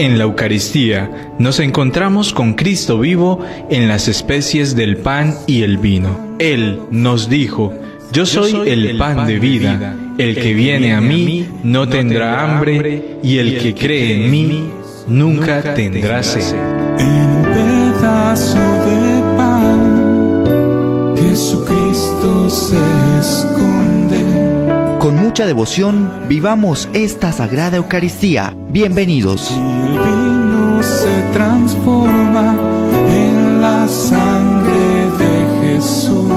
En la Eucaristía nos encontramos con Cristo vivo en las especies del pan y el vino. Él nos dijo: yo soy el pan de vida, el que viene a mí no tendrá hambre, y el que cree en mí nunca tendrá sed. En un pedazo de pan, Jesucristo se esconde. Con mucha devoción, vivamos esta Sagrada Eucaristía. Bienvenidos. Y el vino se transforma en la sangre de Jesús.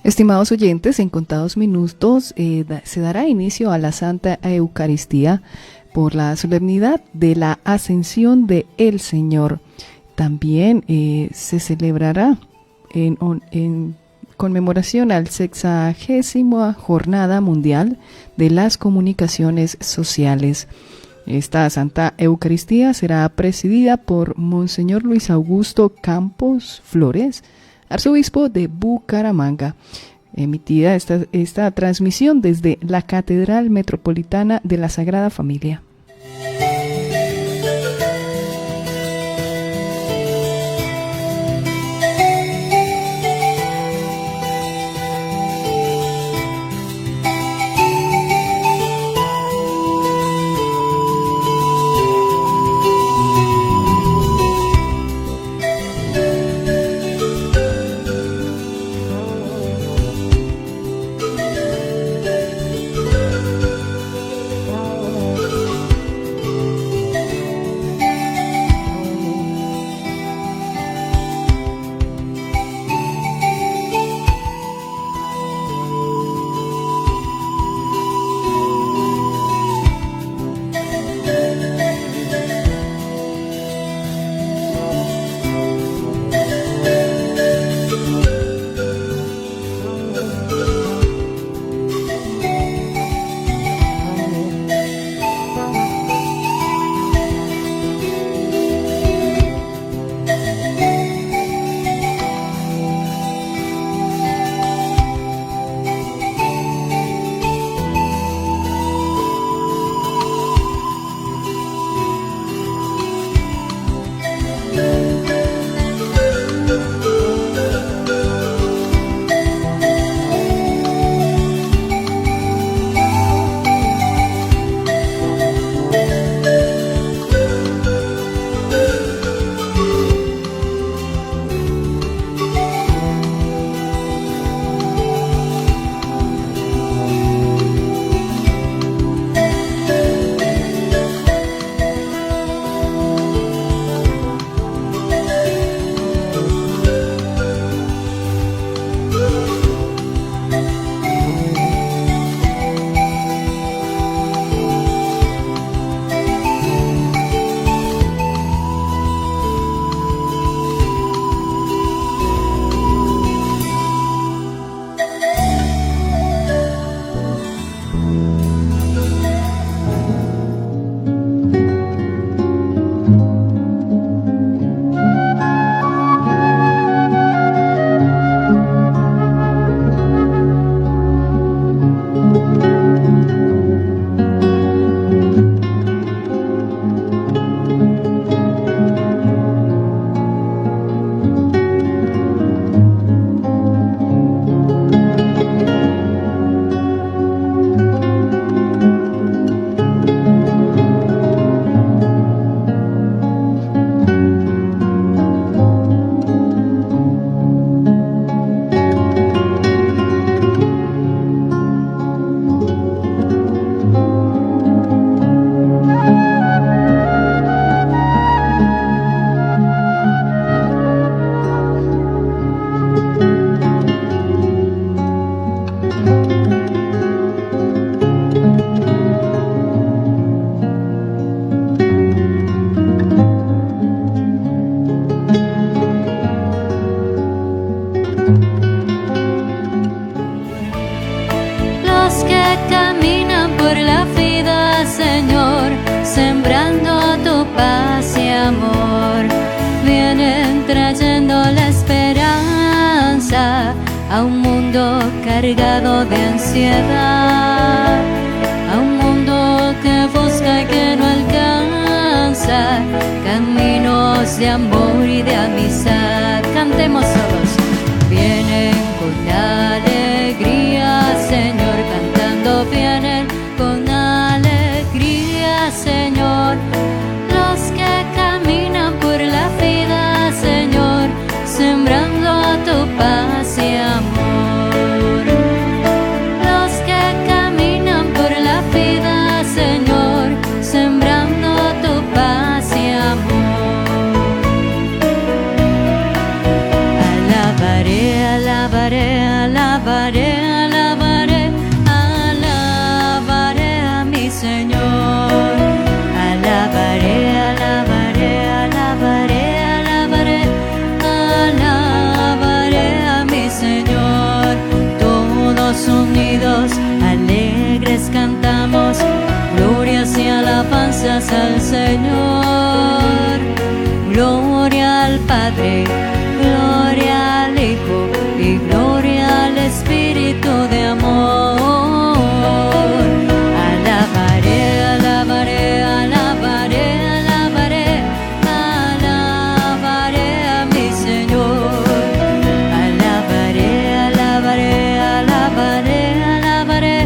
Estimados oyentes, en contados minutos se dará inicio a la Santa Eucaristía por la solemnidad de la Ascensión de el Señor. También se celebrará en conmemoración al 60ª Jornada Mundial de las Comunicaciones Sociales. Esta Santa Eucaristía será presidida por Monseñor Luis Augusto Campos Flores, arzobispo de Bucaramanga. Emitida esta transmisión desde la Catedral Metropolitana de la Sagrada Familia. sembrando tu paz y amor. Vienen trayendo la esperanza a un mundo cargado de ansiedad, a un mundo que busca y que no alcanza caminos de amor y de amistad. Cantemos todos. Vienen con alegría, Señor, cantando vienen con alegría, Señor. Los que caminan por la vida, Señor, sembrando tu paz y amor. Los que caminan por la vida, Señor, sembrando tu paz y amor. Alabaré, alabaré, alabaré, alabaré, alabaré a mi Señor. Alabaré, alabaré, alabaré, alabaré, alabaré a mi Señor. Todos unidos, alegres cantamos, glorias y alabanzas al Señor. Gloria al Padre, gloria al Hijo y gloria al Espíritu de amor. Alabaré, alabaré, alabaré, alabaré, alabaré a mi Señor. Alabaré, alabaré, alabaré, alabaré,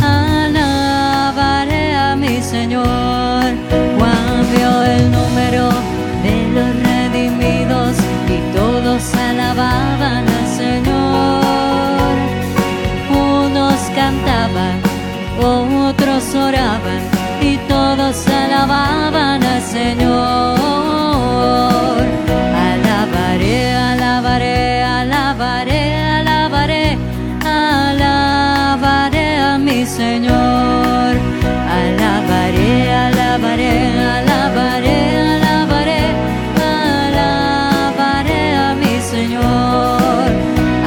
alabaré a mi Señor. Juan vio el número de los redimidos y todos alababan al Señor. Unos cantaban, otros oraban y todos alababan al Señor. Alabaré, alabaré, alabaré, alabaré, alabaré a mi Señor. Alabaré, alabaré, alabaré, alabaré, alabaré a mi Señor.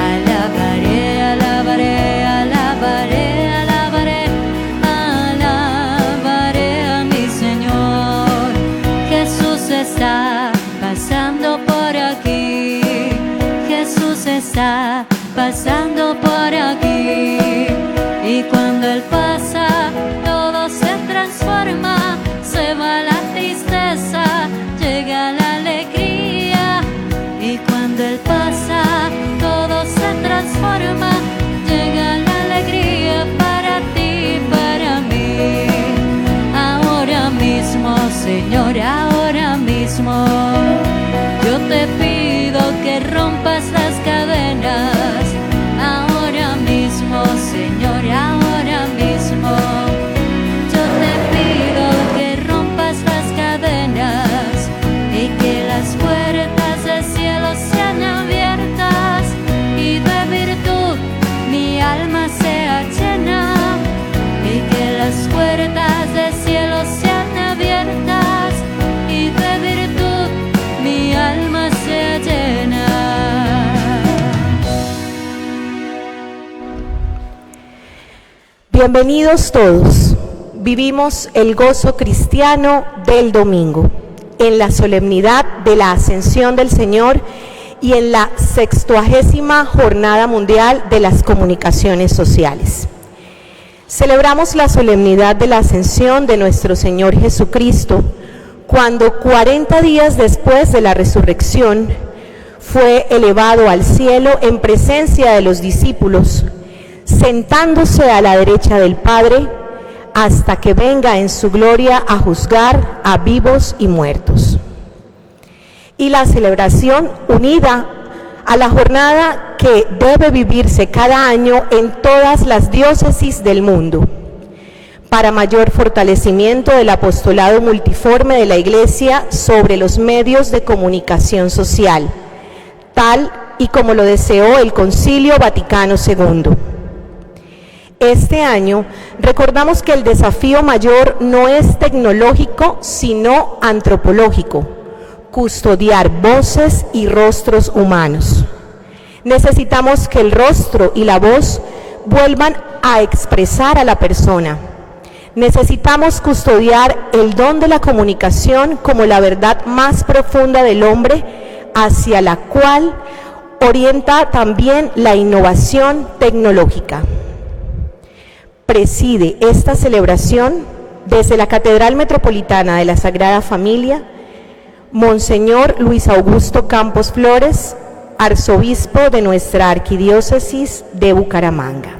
Alabaré, alabaré, alabaré, alabaré, alabaré a mi Señor. Jesús está pasando por aquí. Jesús está pasando por aquí. Y cuando Él pasa, todo se transforma. Se va la tristeza, llega la alegría. Y cuando Él pasa, todo se transforma. Llega la alegría para ti, para mí. Ahora mismo, Señor, ahora mismo, yo te pido que rompas las cadenas. Ahora mismo, Señor, ahora mismo, yo te pido que rompas las cadenas y que las puertas del cielo sean abiertas y de virtud mi alma sea llena. Y que las puertas del cielo sean abiertas y de virtud mi alma sea llena. Bienvenidos todos. Vivimos el gozo cristiano del domingo, en la solemnidad de la Ascensión del Señor y en la 60ª Jornada Mundial de las Comunicaciones Sociales. Celebramos la solemnidad de la Ascensión de nuestro Señor Jesucristo, cuando 40 días después de la resurrección fue elevado al cielo en presencia de los discípulos, sentándose a la derecha del Padre, hasta que venga en su gloria a juzgar a vivos y muertos. Y la celebración unida a la jornada que debe vivirse cada año en todas las diócesis del mundo, para mayor fortalecimiento del apostolado multiforme de la Iglesia sobre los medios de comunicación social, tal y como lo deseó el Concilio Vaticano II. Este año recordamos que el desafío mayor no es tecnológico, sino antropológico: custodiar voces y rostros humanos. Necesitamos que el rostro y la voz vuelvan a expresar a la persona. Necesitamos custodiar el don de la comunicación como la verdad más profunda del hombre, hacia la cual orienta también la innovación tecnológica. Preside esta celebración desde la Catedral Metropolitana de la Sagrada Familia, Monseñor Luis Augusto Campos Flores, arzobispo de nuestra arquidiócesis de Bucaramanga.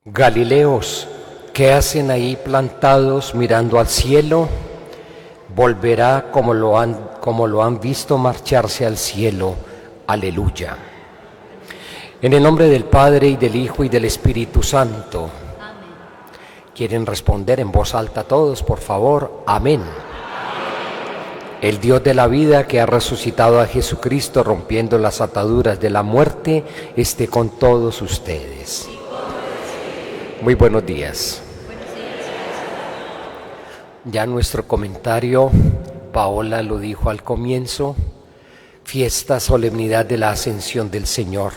Galileos, ¿qué hacen ahí plantados mirando al cielo? Volverá como lo han visto marcharse al cielo. Aleluya. En el nombre del Padre, y del Hijo, y del Espíritu Santo. Amén. ¿Quieren responder en voz alta todos, por favor? Amén. El Dios de la vida, que ha resucitado a Jesucristo rompiendo las ataduras de la muerte, esté con todos ustedes. Muy buenos días. Ya nuestro comentario, Paola lo dijo al comienzo, fiesta, solemnidad de la Ascensión del Señor.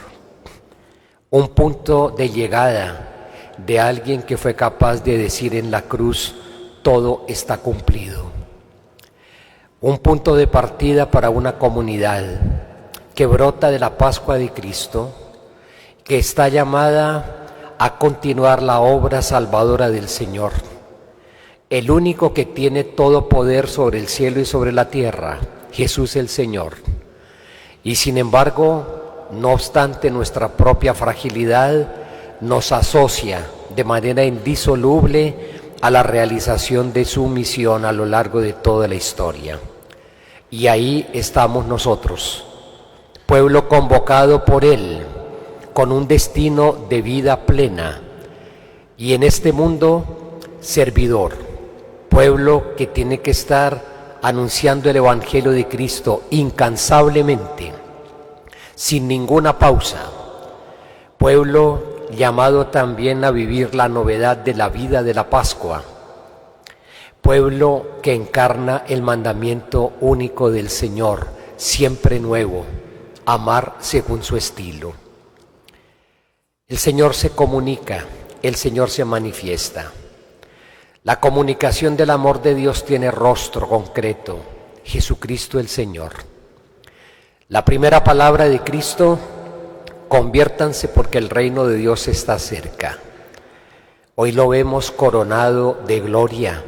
Un punto de llegada de alguien que fue capaz de decir en la cruz, todo está cumplido. Un punto de partida para una comunidad que brota de la Pascua de Cristo, que está llamada a continuar la obra salvadora del Señor, el único que tiene todo poder sobre el cielo y sobre la tierra, Jesús el Señor. Y sin embargo, no obstante nuestra propia fragilidad, nos asocia de manera indisoluble a la realización de su misión a lo largo de toda la historia. Y ahí estamos nosotros, pueblo convocado por Él, con un destino de vida plena, y en este mundo, servidor, pueblo que tiene que estar anunciando el Evangelio de Cristo incansablemente, sin ninguna pausa, pueblo llamado también a vivir la novedad de la vida de la Pascua, pueblo que encarna el mandamiento único del Señor, siempre nuevo, amar según su estilo. El Señor se comunica, el Señor se manifiesta. La comunicación del amor de Dios tiene rostro concreto, Jesucristo el Señor. La primera palabra de Cristo, conviértanse porque el reino de Dios está cerca. Hoy lo vemos coronado de gloria,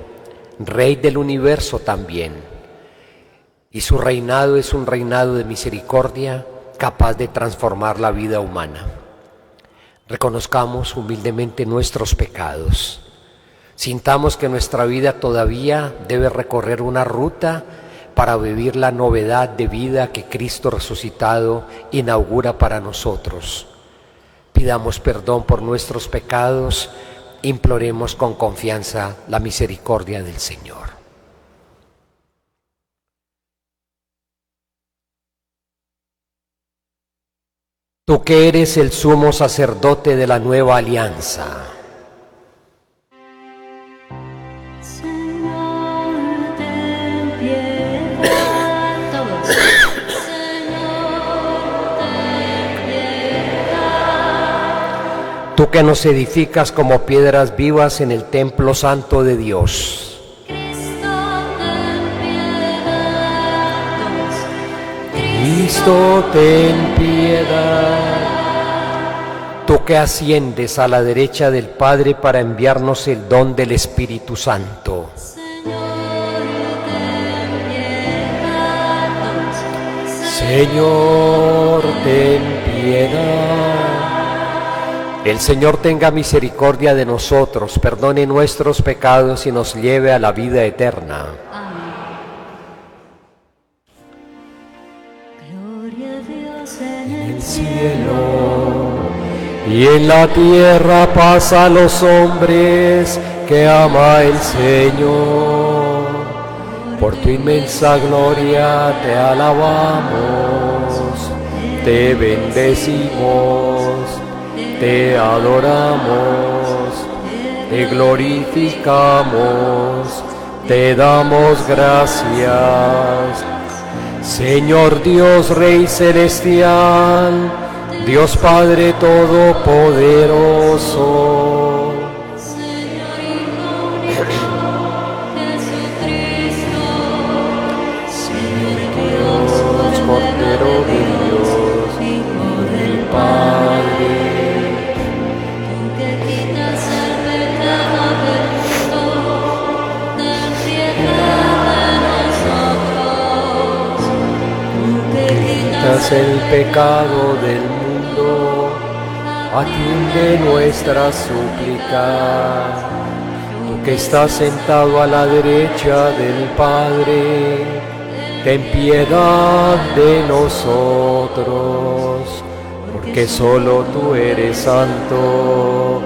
Rey del universo también. Y su reinado es un reinado de misericordia capaz de transformar la vida humana. Reconozcamos humildemente nuestros pecados. Sintamos que nuestra vida todavía debe recorrer una ruta para vivir la novedad de vida que Cristo resucitado inaugura para nosotros. Pidamos perdón por nuestros pecados, imploremos con confianza la misericordia del Señor. Tú que eres el sumo sacerdote de la nueva alianza, Señor, ten piedad. Todos. Señor, ten piedad. tú que nos edificas como piedras vivas en el templo santo de Dios, Cristo, ten piedad. Todos. Cristo, ten piedad. Tú que asciendes a la derecha del Padre para enviarnos el don del Espíritu Santo, Señor, ten piedad. Todos. Señor, ten piedad. El Señor tenga misericordia de nosotros, perdone nuestros pecados y nos lleve a la vida eterna. Amén. Gloria a Dios en el Cielo y en la tierra paz a los hombres que ama el Señor. Por tu inmensa gloria te alabamos, te bendecimos, te adoramos, te glorificamos, te damos gracias. Señor Dios, Rey celestial, Dios Padre Todopoderoso, Dios, Cordero de Dios, Hijo del Padre, quitas el pecado del mundo, atiende nuestra súplica. Tú que estás sentado a la derecha del Padre, ten piedad de nosotros, porque solo tú eres santo,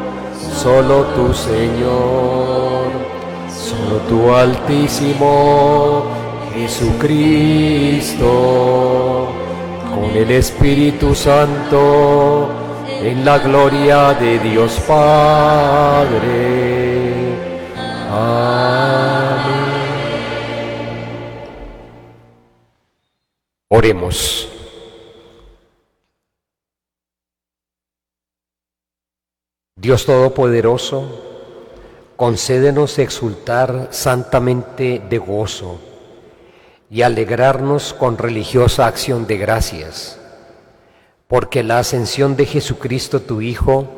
solo tú, Señor, solo tú, Altísimo Jesucristo, con el Espíritu Santo, en la gloria de Dios Padre. Amén. Oremos. Dios Todopoderoso, concédenos exultar santamente de gozo y alegrarnos con religiosa acción de gracias, porque la ascensión de Jesucristo tu Hijo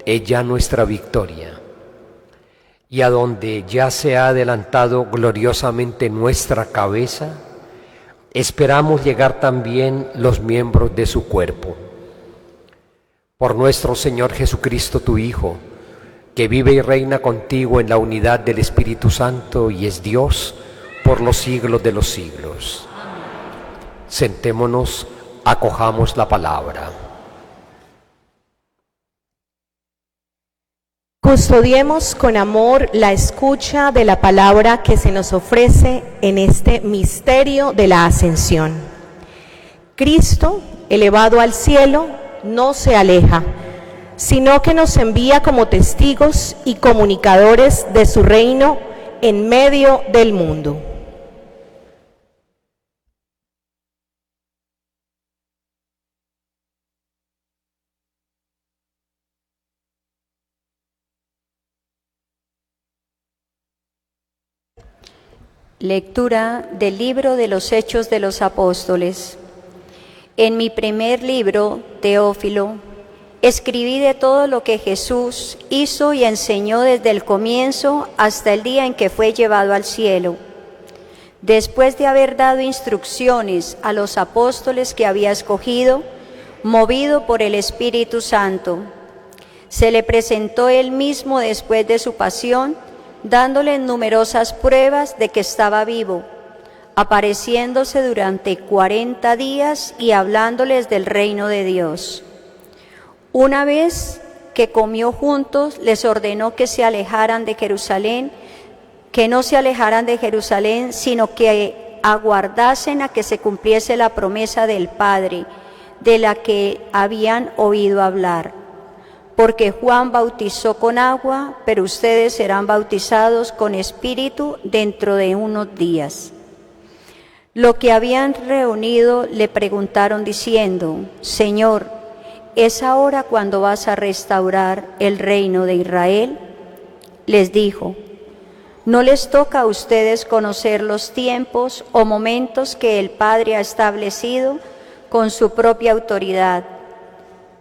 es ya nuestra victoria, y a donde ya se ha adelantado gloriosamente nuestra cabeza, esperamos llegar también los miembros de su cuerpo. Por nuestro Señor Jesucristo tu Hijo, que vive y reina contigo en la unidad del Espíritu Santo y es Dios por los siglos de los siglos. Sentémonos, acojamos la palabra. Custodiemos con amor la escucha de la palabra que se nos ofrece en este misterio de la ascensión. Cristo, elevado al cielo, no se aleja, sino que nos envía como testigos y comunicadores de su reino en medio del mundo. Lectura del libro de los Hechos de los Apóstoles. En mi primer libro, Teófilo, escribí de todo lo que Jesús hizo y enseñó desde el comienzo hasta el día en que fue llevado al cielo. Después de haber dado instrucciones a los apóstoles que había escogido, movido por el Espíritu Santo, se le presentó él mismo después de su pasión, dándole numerosas pruebas de que estaba vivo, apareciéndose durante 40 días y hablándoles del reino de Dios. Una vez que comió juntos, les ordenó que se alejaran de Jerusalén, que no se alejaran de Jerusalén, sino que aguardasen a que se cumpliese la promesa del Padre, de la que habían oído hablar. Porque Juan bautizó con agua, pero ustedes serán bautizados con Espíritu dentro de unos días. Lo que habían reunido le preguntaron diciendo: Señor, ¿es ahora cuando vas a restaurar el reino de Israel? Les dijo: no les toca a ustedes conocer los tiempos o momentos que el Padre ha establecido con su propia autoridad.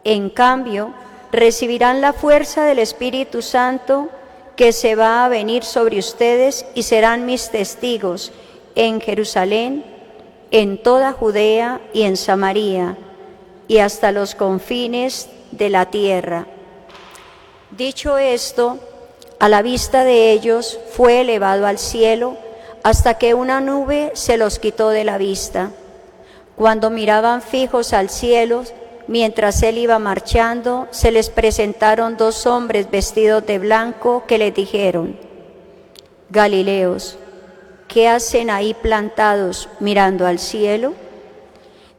En cambio, recibirán la fuerza del Espíritu Santo que se va a venir sobre ustedes y serán mis testigos en Jerusalén, en toda Judea y en Samaria, y hasta los confines de la tierra. Dicho esto, a la vista de ellos fue elevado al cielo hasta que una nube se los quitó de la vista. Cuando miraban fijos al cielo, mientras él iba marchando, se les presentaron dos hombres vestidos de blanco que les dijeron: Galileos, ¿qué hacen ahí plantados mirando al cielo?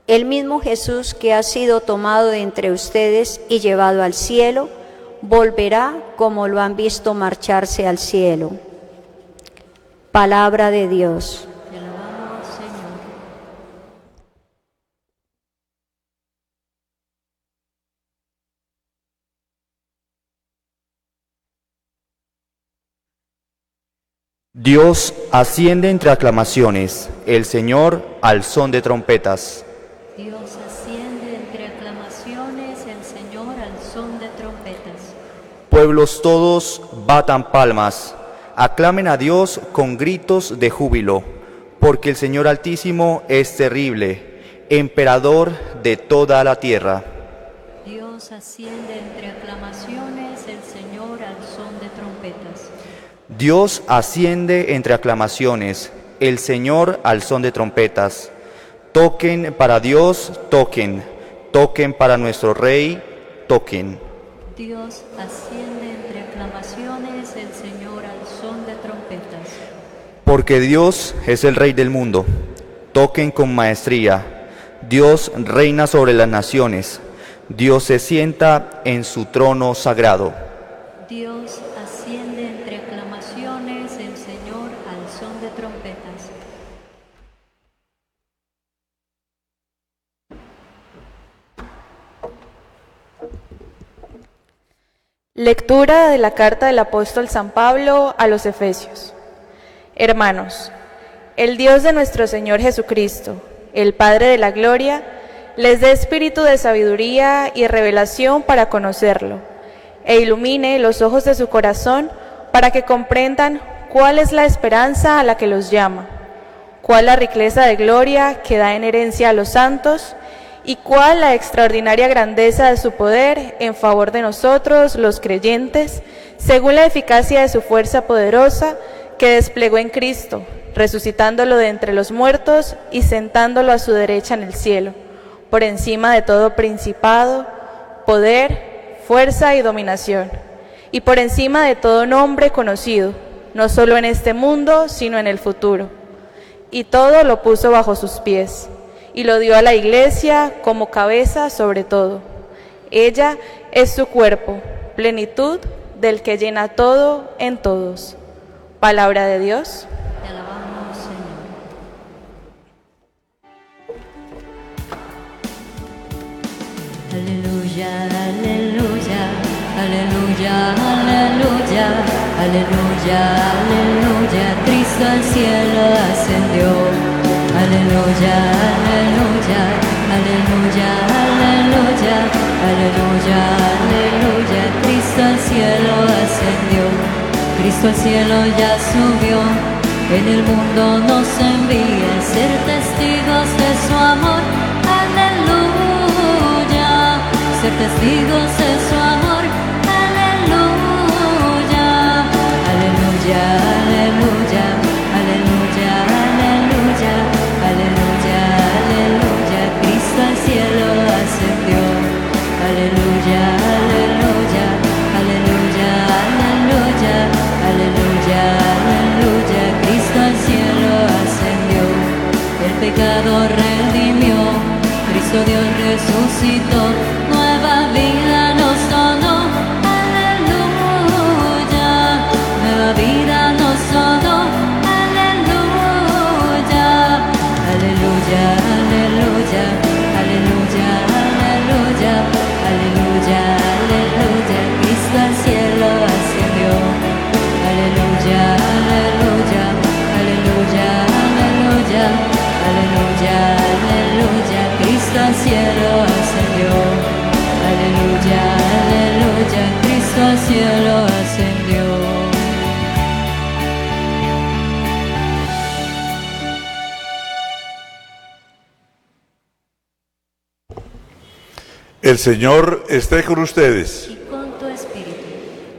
El mismo Jesús que ha sido tomado de entre ustedes y llevado al cielo, volverá como lo han visto marcharse al cielo. Palabra de Dios. Dios asciende entre aclamaciones, el Señor al son de trompetas. Dios asciende entre aclamaciones, el Señor al son de trompetas. Pueblos todos batan palmas, aclamen a Dios con gritos de júbilo, porque el Señor Altísimo es terrible, emperador de toda la tierra. Dios asciende entre aclamaciones, el Señor al son de trompetas. Dios asciende entre aclamaciones, el Señor al son de trompetas. Toquen para Dios, toquen, toquen para nuestro Rey, toquen. Dios asciende entre aclamaciones, el Señor al son de trompetas. Porque Dios es el Rey del mundo, toquen con maestría. Dios reina sobre las naciones, Dios se sienta en su trono sagrado. Dios asciende entre aclamaciones, el Señor al son de trompetas. Lectura de la carta del apóstol San Pablo a los Efesios. Hermanos, el Dios de nuestro Señor Jesucristo, el Padre de la Gloria, les dé espíritu de sabiduría y revelación para conocerlo, e ilumine los ojos de su corazón para que comprendan cuál es la esperanza a la que los llama, cuál la riqueza de gloria que da en herencia a los santos, y cuál la extraordinaria grandeza de su poder en favor de nosotros, los creyentes, según la eficacia de su fuerza poderosa que desplegó en Cristo, resucitándolo de entre los muertos y sentándolo a su derecha en el cielo, por encima de todo principado, poder, fuerza y dominación, y por encima de todo nombre conocido, no solo en este mundo, sino en el futuro. Y todo lo puso bajo sus pies, y lo dio a la Iglesia como cabeza sobre todo. Ella es su cuerpo, plenitud del que llena todo en todos. Palabra de Dios. Te alabamos, Señor. Aleluya, aleluya, aleluya, aleluya, aleluya, aleluya, Cristo al cielo ascendió. Aleluya, aleluya, aleluya, aleluya, aleluya, aleluya, Cristo al cielo ascendió. Cristo al cielo ya subió, en el mundo nos envía a ser testigos de su amor. Aleluya, ser testigos de su amor. Aleluya, aleluya, aleluya, aleluya, aleluya, aleluya, aleluya, Cristo al cielo ascendió. Aleluya, aleluya, aleluya, aleluya, aleluya, aleluya, Cristo al cielo ascendió. El pecado redimió, Cristo Dios resucitó, nueva vida nos donó. Aleluya, nueva vida nos donó. Aleluya, aleluya, aleluya, aleluya, aleluya, aleluya, aleluya, Cristo al cielo ascendió. Aleluya, aleluya, aleluya, aleluya, aleluya, aleluya, Cristo al cielo ascendió. Aleluya, aleluya, Cristo al cielo ascendió. El Señor esté con ustedes. Y con tu espíritu.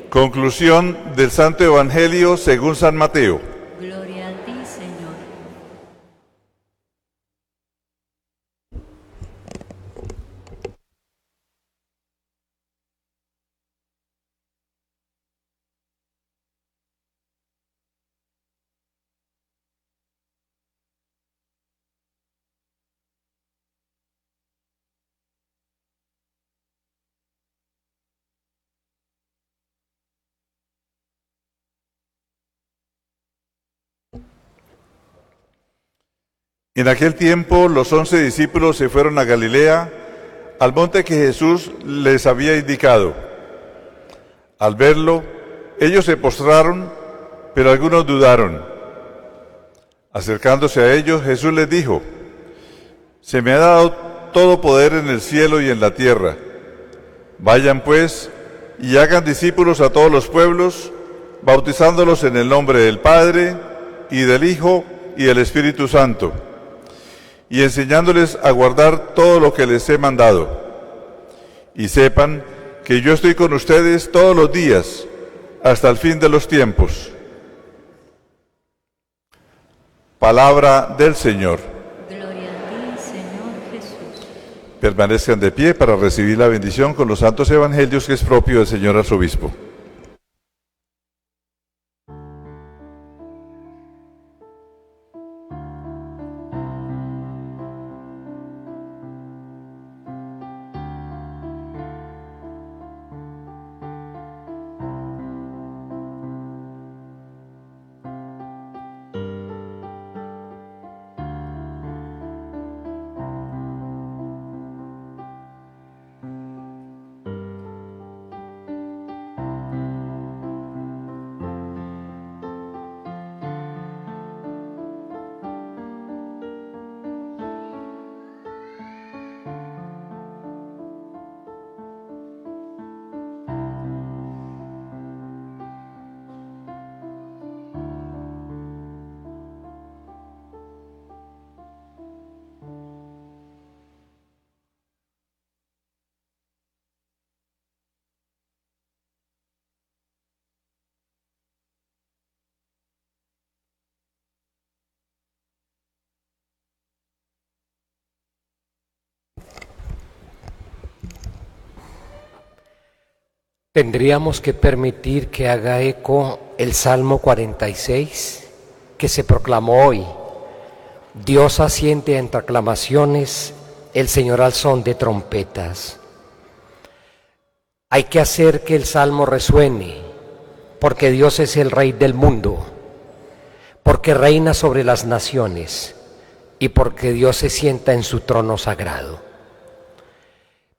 Conclusión del Santo Evangelio según San Mateo. Gloria a ti, Señor. En aquel tiempo los 11 discípulos se fueron a Galilea, al monte que Jesús les había indicado. Al verlo, ellos se postraron pero algunos dudaron. Acercándose a ellos, Jesús les dijo: se me ha dado todo poder en el cielo y en la tierra. Vayan pues y hagan discípulos a todos los pueblos, bautizándolos en el nombre del Padre, y del Hijo, y del Espíritu Santo, y enseñándoles a guardar todo lo que les he mandado. Y sepan que yo estoy con ustedes todos los días, hasta el fin de los tiempos. Palabra del Señor. Gloria a ti, Señor Jesús. Permanezcan de pie para recibir la bendición con los santos evangelios que es propio del Señor Arzobispo. Tendríamos que permitir que haga eco el Salmo 46, que se proclamó hoy. Dios asciende entre aclamaciones, el Señor al son de trompetas. Hay que hacer que el Salmo resuene, porque Dios es el Rey del mundo, porque reina sobre las naciones y porque Dios se sienta en su trono sagrado.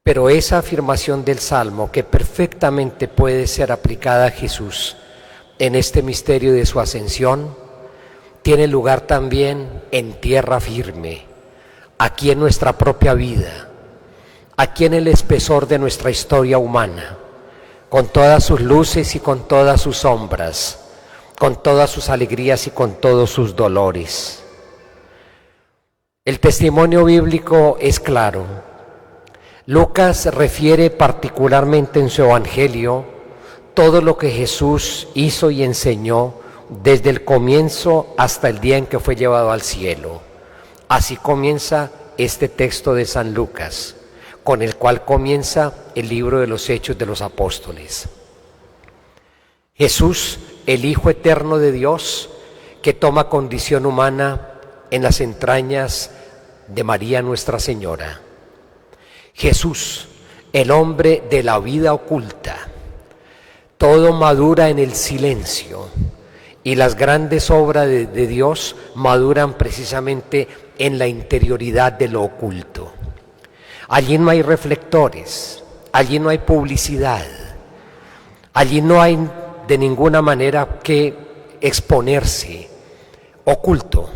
Pero esa afirmación del Salmo, que perfectamente puede ser aplicada a Jesús en este misterio de su ascensión, tiene lugar también en tierra firme, aquí en nuestra propia vida, aquí en el espesor de nuestra historia humana, con todas sus luces y con todas sus sombras, con todas sus alegrías y con todos sus dolores. El testimonio bíblico es claro. Lucas refiere particularmente en su Evangelio todo lo que Jesús hizo y enseñó desde el comienzo hasta el día en que fue llevado al cielo. Así comienza este texto de San Lucas, con el cual comienza el libro de los Hechos de los Apóstoles. Jesús, el Hijo eterno de Dios, que toma condición humana en las entrañas de María Nuestra Señora. Jesús, el hombre de la vida oculta. Todo madura en el silencio y las grandes obras de Dios maduran precisamente en la interioridad de lo oculto. Allí no hay reflectores, allí no hay publicidad, allí no hay de ninguna manera que exponerse, oculto.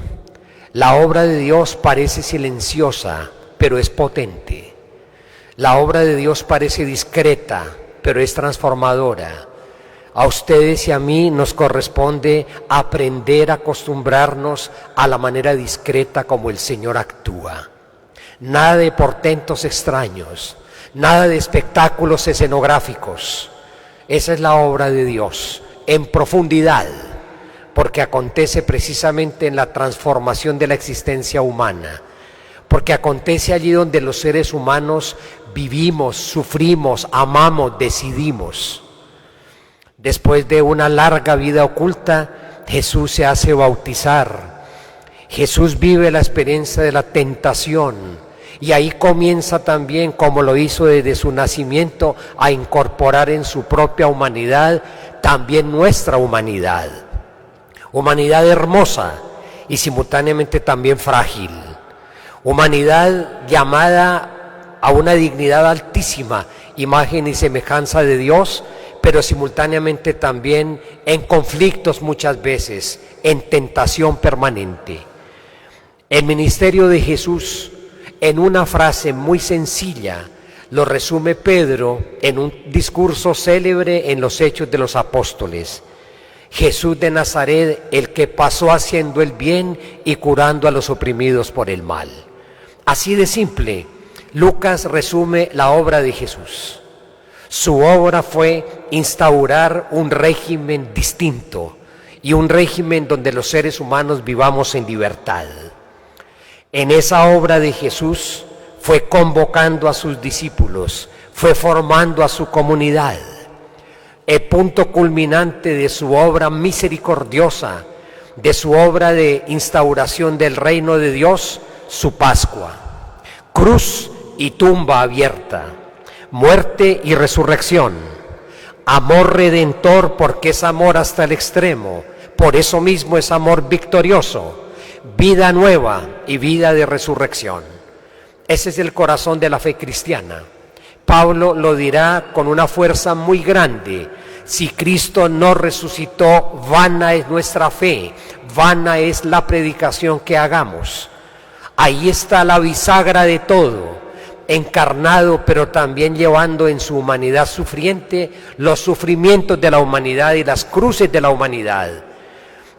La obra de Dios parece silenciosa, pero es potente. La obra de Dios parece discreta, pero es transformadora. A ustedes y a mí nos corresponde aprender a acostumbrarnos a la manera discreta como el Señor actúa. Nada de portentos extraños, nada de espectáculos escenográficos. Esa es la obra de Dios, en profundidad, porque acontece precisamente en la transformación de la existencia humana, porque acontece allí donde los seres humanos vivimos, sufrimos, amamos, decidimos. Después de una larga vida oculta, Jesús se hace bautizar. Jesús vive la experiencia de la tentación y ahí comienza también, como lo hizo desde su nacimiento, a incorporar en su propia humanidad también nuestra humanidad. Humanidad hermosa y simultáneamente también frágil. Humanidad llamada a una dignidad altísima, imagen y semejanza de Dios, pero simultáneamente también en conflictos muchas veces, en tentación permanente. El ministerio de Jesús, en una frase muy sencilla, lo resume Pedro en un discurso célebre en los Hechos de los Apóstoles. Jesús de Nazaret, el que pasó haciendo el bien y curando a los oprimidos por el mal. Así de simple, Lucas resume la obra de Jesús. Su obra fue instaurar un régimen distinto y un régimen donde los seres humanos vivamos en libertad. En esa obra de Jesús fue convocando a sus discípulos, fue formando a su comunidad. El punto culminante de su obra misericordiosa, de su obra de instauración del reino de Dios, su Pascua. Cruz y tumba abierta, muerte y resurrección, amor redentor porque es amor hasta el extremo, por eso mismo es amor victorioso, vida nueva y vida de resurrección. Ese es el corazón de la fe cristiana. Pablo lo dirá con una fuerza muy grande: si Cristo no resucitó, vana es nuestra fe, vana es la predicación que hagamos. Ahí está la bisagra de todo, encarnado pero también llevando en su humanidad sufriente los sufrimientos de la humanidad y las cruces de la humanidad.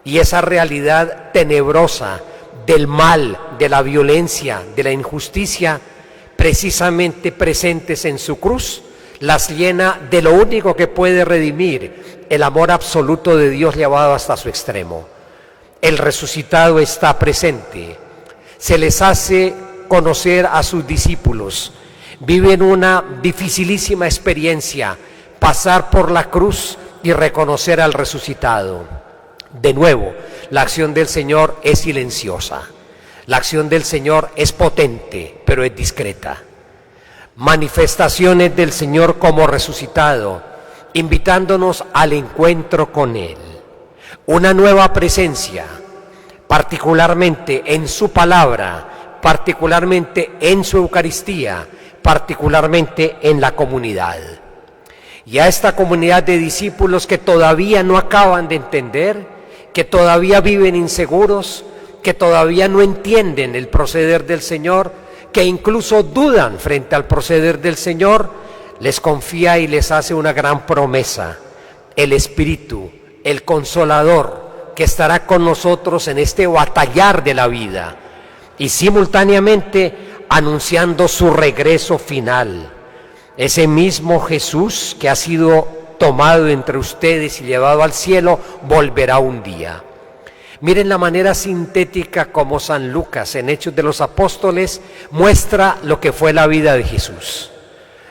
Y esa realidad tenebrosa del mal, de la violencia, de la injusticia, precisamente presentes en su cruz, las llena de lo único que puede redimir: el amor absoluto de Dios llevado hasta su extremo. El resucitado está presente. Se les hace conocer a sus discípulos. Viven una dificilísima experiencia: pasar por la cruz y reconocer al resucitado. De nuevo, la acción del Señor es silenciosa. La acción del Señor es potente, pero es discreta. Manifestaciones del Señor como resucitado, invitándonos al encuentro con Él. Una nueva presencia, particularmente en su palabra, particularmente en su Eucaristía, particularmente en la comunidad. Y a esta comunidad de discípulos que todavía no acaban de entender, que todavía viven inseguros, que todavía no entienden el proceder del Señor, que incluso dudan frente al proceder del Señor, les confía y les hace una gran promesa: el Espíritu, el Consolador, que estará con nosotros en este batallar de la vida, y simultáneamente anunciando su regreso final. Ese mismo Jesús que ha sido tomado entre ustedes y llevado al cielo, volverá un día. Miren la manera sintética como San Lucas en Hechos de los Apóstoles muestra lo que fue la vida de Jesús.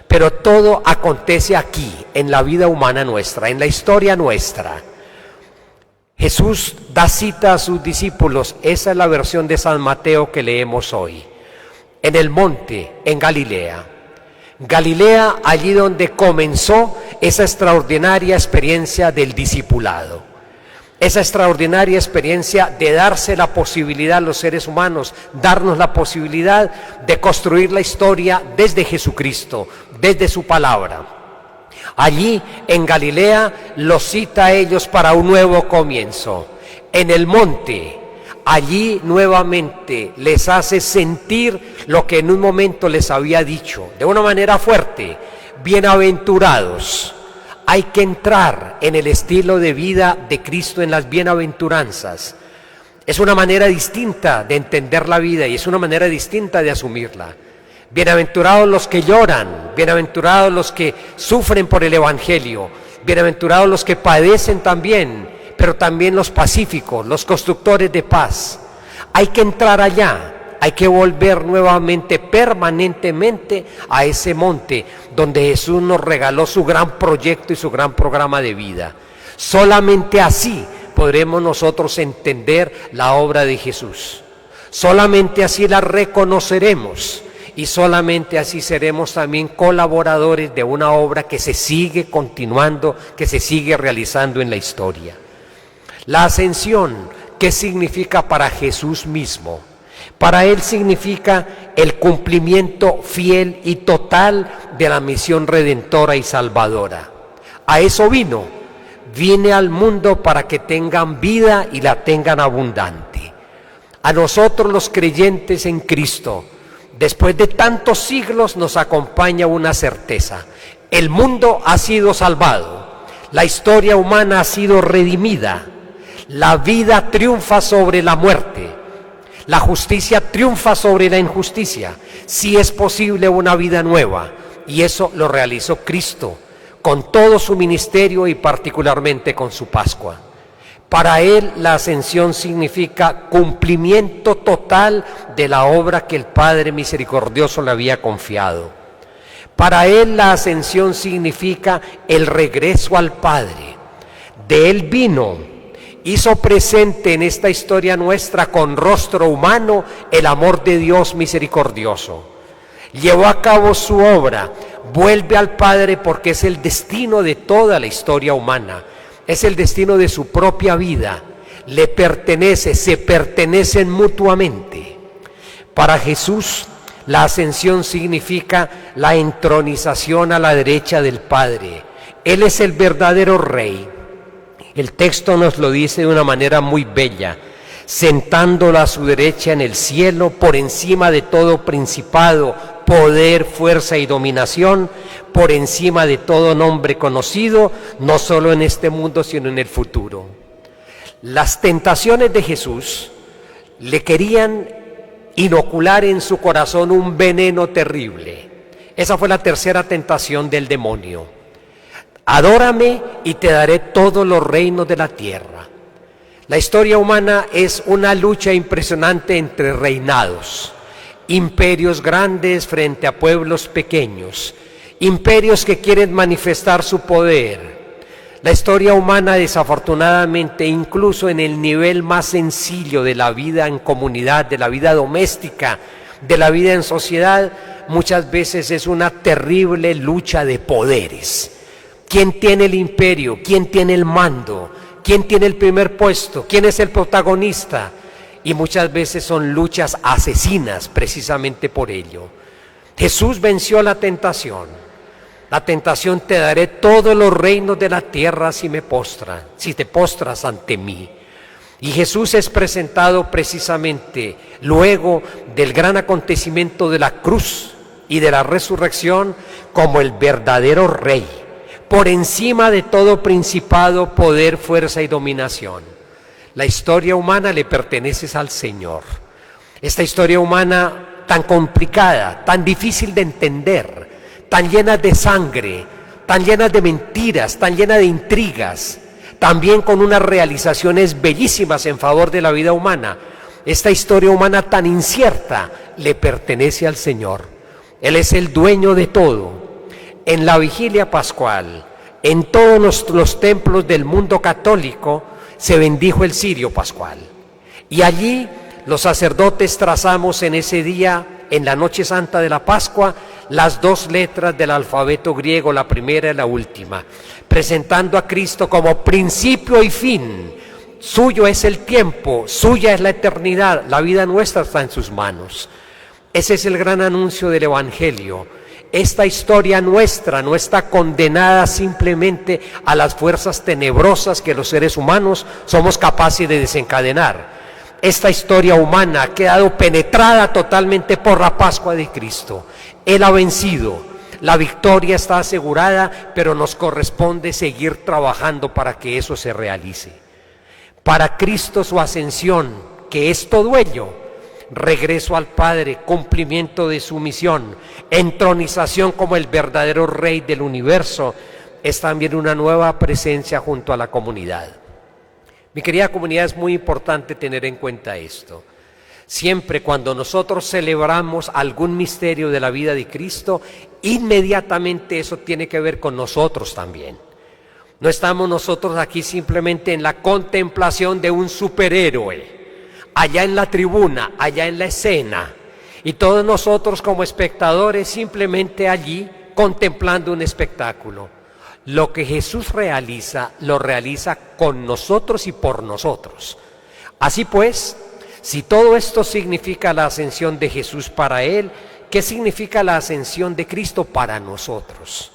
Pero todo acontece aquí, en la vida humana nuestra, en la historia nuestra. Jesús da cita a sus discípulos, esa es la versión de San Mateo que leemos hoy, en el monte, en Galilea. Galilea, allí donde comenzó esa extraordinaria experiencia del discipulado, esa extraordinaria experiencia de darse la posibilidad a los seres humanos, darnos la posibilidad de construir la historia desde Jesucristo, desde su palabra. Allí en Galilea los cita a ellos para un nuevo comienzo. En el monte, allí nuevamente les hace sentir lo que en un momento les había dicho, de una manera fuerte: bienaventurados. Hay que entrar en el estilo de vida de Cristo en las bienaventuranzas. Es una manera distinta de entender la vida y es una manera distinta de asumirla. Bienaventurados los que lloran, bienaventurados los que sufren por el Evangelio, bienaventurados los que padecen también, pero también los pacíficos, los constructores de paz. Hay que entrar allá. Hay que volver nuevamente, permanentemente, a ese monte donde Jesús nos regaló su gran proyecto y su gran programa de vida. Solamente así podremos nosotros entender la obra de Jesús. Solamente así la reconoceremos y solamente así seremos también colaboradores de una obra que se sigue continuando, que se sigue realizando en la historia. La ascensión, ¿qué significa para Jesús mismo? Para Él significa el cumplimiento fiel y total de la misión redentora y salvadora. A eso vino. Vine al mundo para que tengan vida y la tengan abundante. A nosotros los creyentes en Cristo, después de tantos siglos, nos acompaña una certeza. El mundo ha sido salvado. La historia humana ha sido redimida. La vida triunfa sobre la muerte. La justicia triunfa sobre la injusticia. Sí es posible una vida nueva, y eso lo realizó Cristo con todo su ministerio y particularmente con su Pascua. Para Él la ascensión significa cumplimiento total de la obra que el Padre misericordioso le había confiado. Para Él la ascensión significa el regreso al Padre. De Él vino, hizo presente en esta historia nuestra con rostro humano el amor de Dios misericordioso. Llevó a cabo su obra, vuelve al Padre porque es el destino de toda la historia humana, es el destino de su propia vida, le pertenece, se pertenecen mutuamente. Para Jesús, la ascensión significa la entronización a la derecha del Padre. Él es el verdadero Rey. El texto nos lo dice de una manera muy bella, sentándolo a su derecha en el cielo, por encima de todo principado, poder, fuerza y dominación, por encima de todo nombre conocido, no solo en este mundo, sino en el futuro. Las tentaciones de Jesús le querían inocular en su corazón un veneno terrible. Esa fue la tercera tentación del demonio. Adórame y te daré todos los reinos de la tierra. La historia humana es una lucha impresionante entre reinados, imperios grandes frente a pueblos pequeños, imperios que quieren manifestar su poder. La historia humana, desafortunadamente, incluso en el nivel más sencillo de la vida en comunidad, de la vida doméstica, de la vida en sociedad, muchas veces es una terrible lucha de poderes. ¿Quién tiene el imperio? ¿Quién tiene el mando? ¿Quién tiene el primer puesto? ¿Quién es el protagonista? Y muchas veces son luchas asesinas precisamente por ello. Jesús venció la tentación. La tentación: te daré todos los reinos de la tierra si te postras ante mí. Y Jesús es presentado precisamente luego del gran acontecimiento de la cruz y de la resurrección como el verdadero Rey, por encima de todo principado, poder, fuerza y dominación. La historia humana le pertenece al Señor. Esta historia humana tan complicada, tan difícil de entender, tan llena de sangre, tan llena de mentiras, tan llena de intrigas, también con unas realizaciones bellísimas en favor de la vida humana. Esta historia humana tan incierta le pertenece al Señor. Él es el dueño de todo. En la vigilia pascual, en todos los templos del mundo católico, se bendijo el cirio pascual. Y allí los sacerdotes trazamos en ese día, en la noche santa de la Pascua, las dos letras del alfabeto griego, la primera y la última, presentando a Cristo como principio y fin. Suyo es el tiempo, suya es la eternidad, la vida nuestra está en sus manos. Ese es el gran anuncio del Evangelio. Esta historia nuestra no está condenada simplemente a las fuerzas tenebrosas que los seres humanos somos capaces de desencadenar. Esta historia humana ha quedado penetrada totalmente por la Pascua de Cristo. Él ha vencido, la victoria está asegurada, pero nos corresponde seguir trabajando para que eso se realice. Para Cristo su ascensión, que es todo ello, regreso al Padre, cumplimiento de su misión, entronización como el verdadero Rey del universo, es también una nueva presencia junto a la comunidad. Mi querida comunidad, es muy importante tener en cuenta esto. Siempre cuando nosotros celebramos algún misterio de la vida de Cristo, inmediatamente eso tiene que ver con nosotros también. No estamos nosotros aquí simplemente en la contemplación de un superhéroe, allá en la tribuna, allá en la escena, y todos nosotros como espectadores simplemente allí contemplando un espectáculo. Lo que Jesús realiza, lo realiza con nosotros y por nosotros. Así pues, si todo esto significa la ascensión de Jesús para Él, ¿qué significa la ascensión de Cristo para nosotros?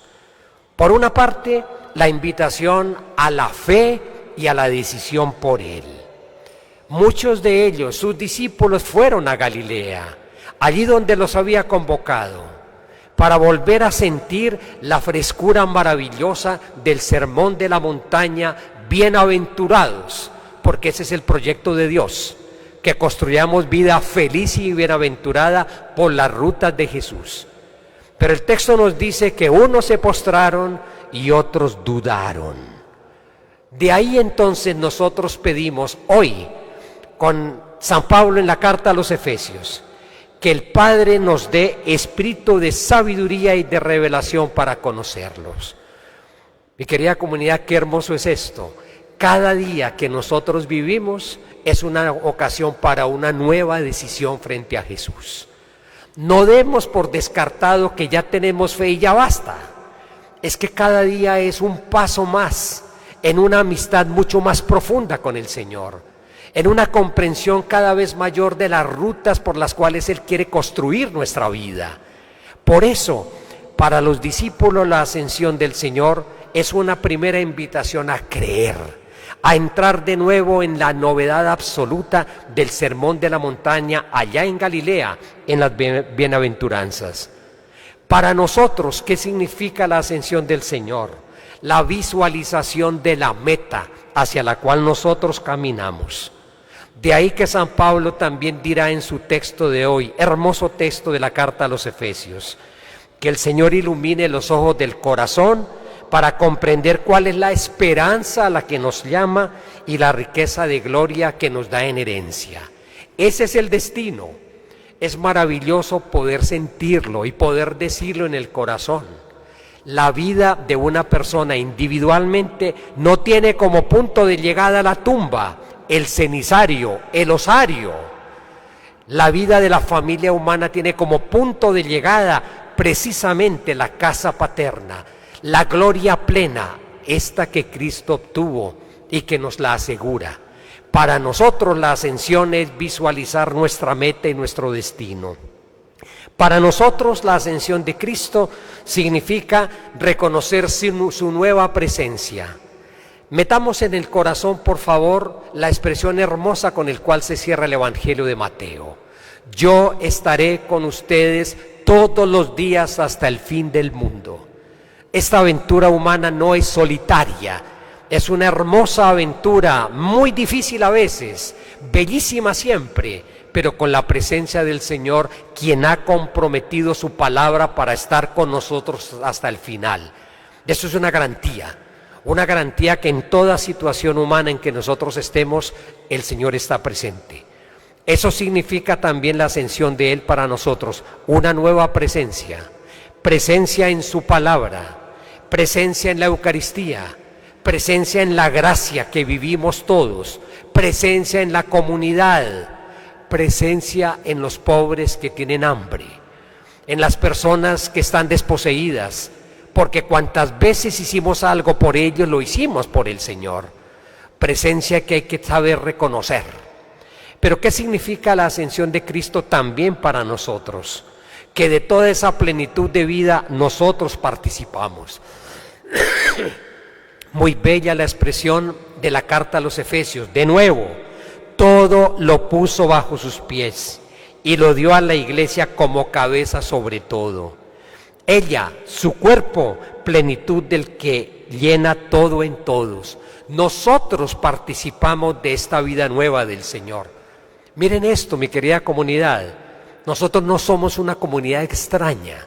Por una parte, la invitación a la fe y a la decisión por Él. Muchos de ellos, sus discípulos, fueron a Galilea, allí donde los había convocado, para volver a sentir la frescura maravillosa del sermón de la montaña, bienaventurados, porque ese es el proyecto de Dios, que construyamos vida feliz y bienaventurada por las rutas de Jesús. Pero el texto nos dice que unos se postraron y otros dudaron. De ahí entonces nosotros pedimos hoy, con San Pablo en la carta a los Efesios, que el Padre nos dé espíritu de sabiduría y de revelación para conocerlos. Mi querida comunidad, qué hermoso es esto. Cada día que nosotros vivimos es una ocasión para una nueva decisión frente a Jesús. No demos por descartado que ya tenemos fe y ya basta. Es que cada día es un paso más en una amistad mucho más profunda con el Señor, en una comprensión cada vez mayor de las rutas por las cuales Él quiere construir nuestra vida. Por eso, para los discípulos, la ascensión del Señor es una primera invitación a creer, a entrar de nuevo en la novedad absoluta del sermón de la montaña allá en Galilea, en las bienaventuranzas. Para nosotros, ¿qué significa la ascensión del Señor? La visualización de la meta hacia la cual nosotros caminamos. De ahí que San Pablo también dirá en su texto de hoy, hermoso texto de la carta a los Efesios, que el Señor ilumine los ojos del corazón para comprender cuál es la esperanza a la que nos llama y la riqueza de gloria que nos da en herencia. Ese es el destino. Es maravilloso poder sentirlo y poder decirlo en el corazón. La vida de una persona individualmente no tiene como punto de llegada la tumba, el cenizario, el osario. La vida de la familia humana tiene como punto de llegada precisamente la casa paterna, la gloria plena, esta que Cristo obtuvo y que nos la asegura. Para nosotros la ascensión es visualizar nuestra meta y nuestro destino. Para nosotros la ascensión de Cristo significa reconocer su nueva presencia. Metamos en el corazón, por favor, la expresión hermosa con la cual se cierra el Evangelio de Mateo. Yo estaré con ustedes todos los días hasta el fin del mundo. Esta aventura humana no es solitaria, es una hermosa aventura, muy difícil a veces, bellísima siempre, pero con la presencia del Señor, quien ha comprometido su palabra para estar con nosotros hasta el final. Eso es una garantía que en toda situación humana en que nosotros estemos, el Señor está presente. Eso significa también la ascensión de Él para nosotros, una nueva presencia en su palabra, presencia en la Eucaristía, presencia en la gracia que vivimos todos, presencia en la comunidad, presencia en los pobres que tienen hambre, en las personas que están desposeídas, porque cuantas veces hicimos algo por ellos, lo hicimos por el Señor. Presencia que hay que saber reconocer. Pero ¿qué significa la ascensión de Cristo también para nosotros? Que de toda esa plenitud de vida nosotros participamos. Muy bella la expresión de la carta a los Efesios. De nuevo, todo lo puso bajo sus pies y lo dio a la iglesia como cabeza sobre todo. Ella, su cuerpo, plenitud del que llena todo en todos. Nosotros participamos de esta vida nueva del Señor. Miren esto, mi querida comunidad. Nosotros no somos una comunidad extraña.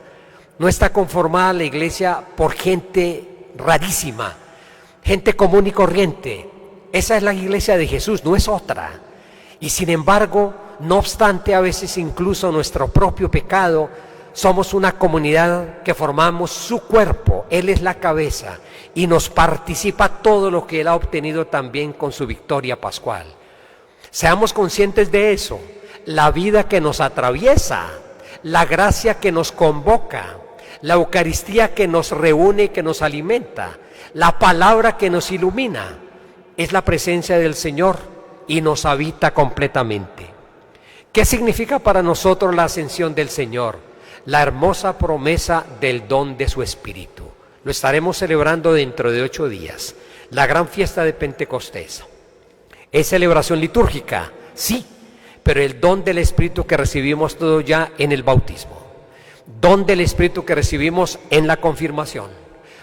No está conformada la iglesia por gente rarísima, gente común y corriente. Esa es la iglesia de Jesús, no es otra. Y sin embargo, no obstante a veces incluso nuestro propio pecado, somos una comunidad que formamos su cuerpo, Él es la cabeza y nos participa todo lo que Él ha obtenido también con su victoria pascual. Seamos conscientes de eso, la vida que nos atraviesa, la gracia que nos convoca, la Eucaristía que nos reúne y que nos alimenta, la palabra que nos ilumina, es la presencia del Señor y nos habita completamente. ¿Qué significa para nosotros la ascensión del Señor? La hermosa promesa del don de su Espíritu. Lo estaremos celebrando dentro de 8 días, la gran fiesta de Pentecostés. ¿Es celebración litúrgica? Sí, pero el don del Espíritu que recibimos todo ya en el bautismo, don del Espíritu que recibimos en la confirmación,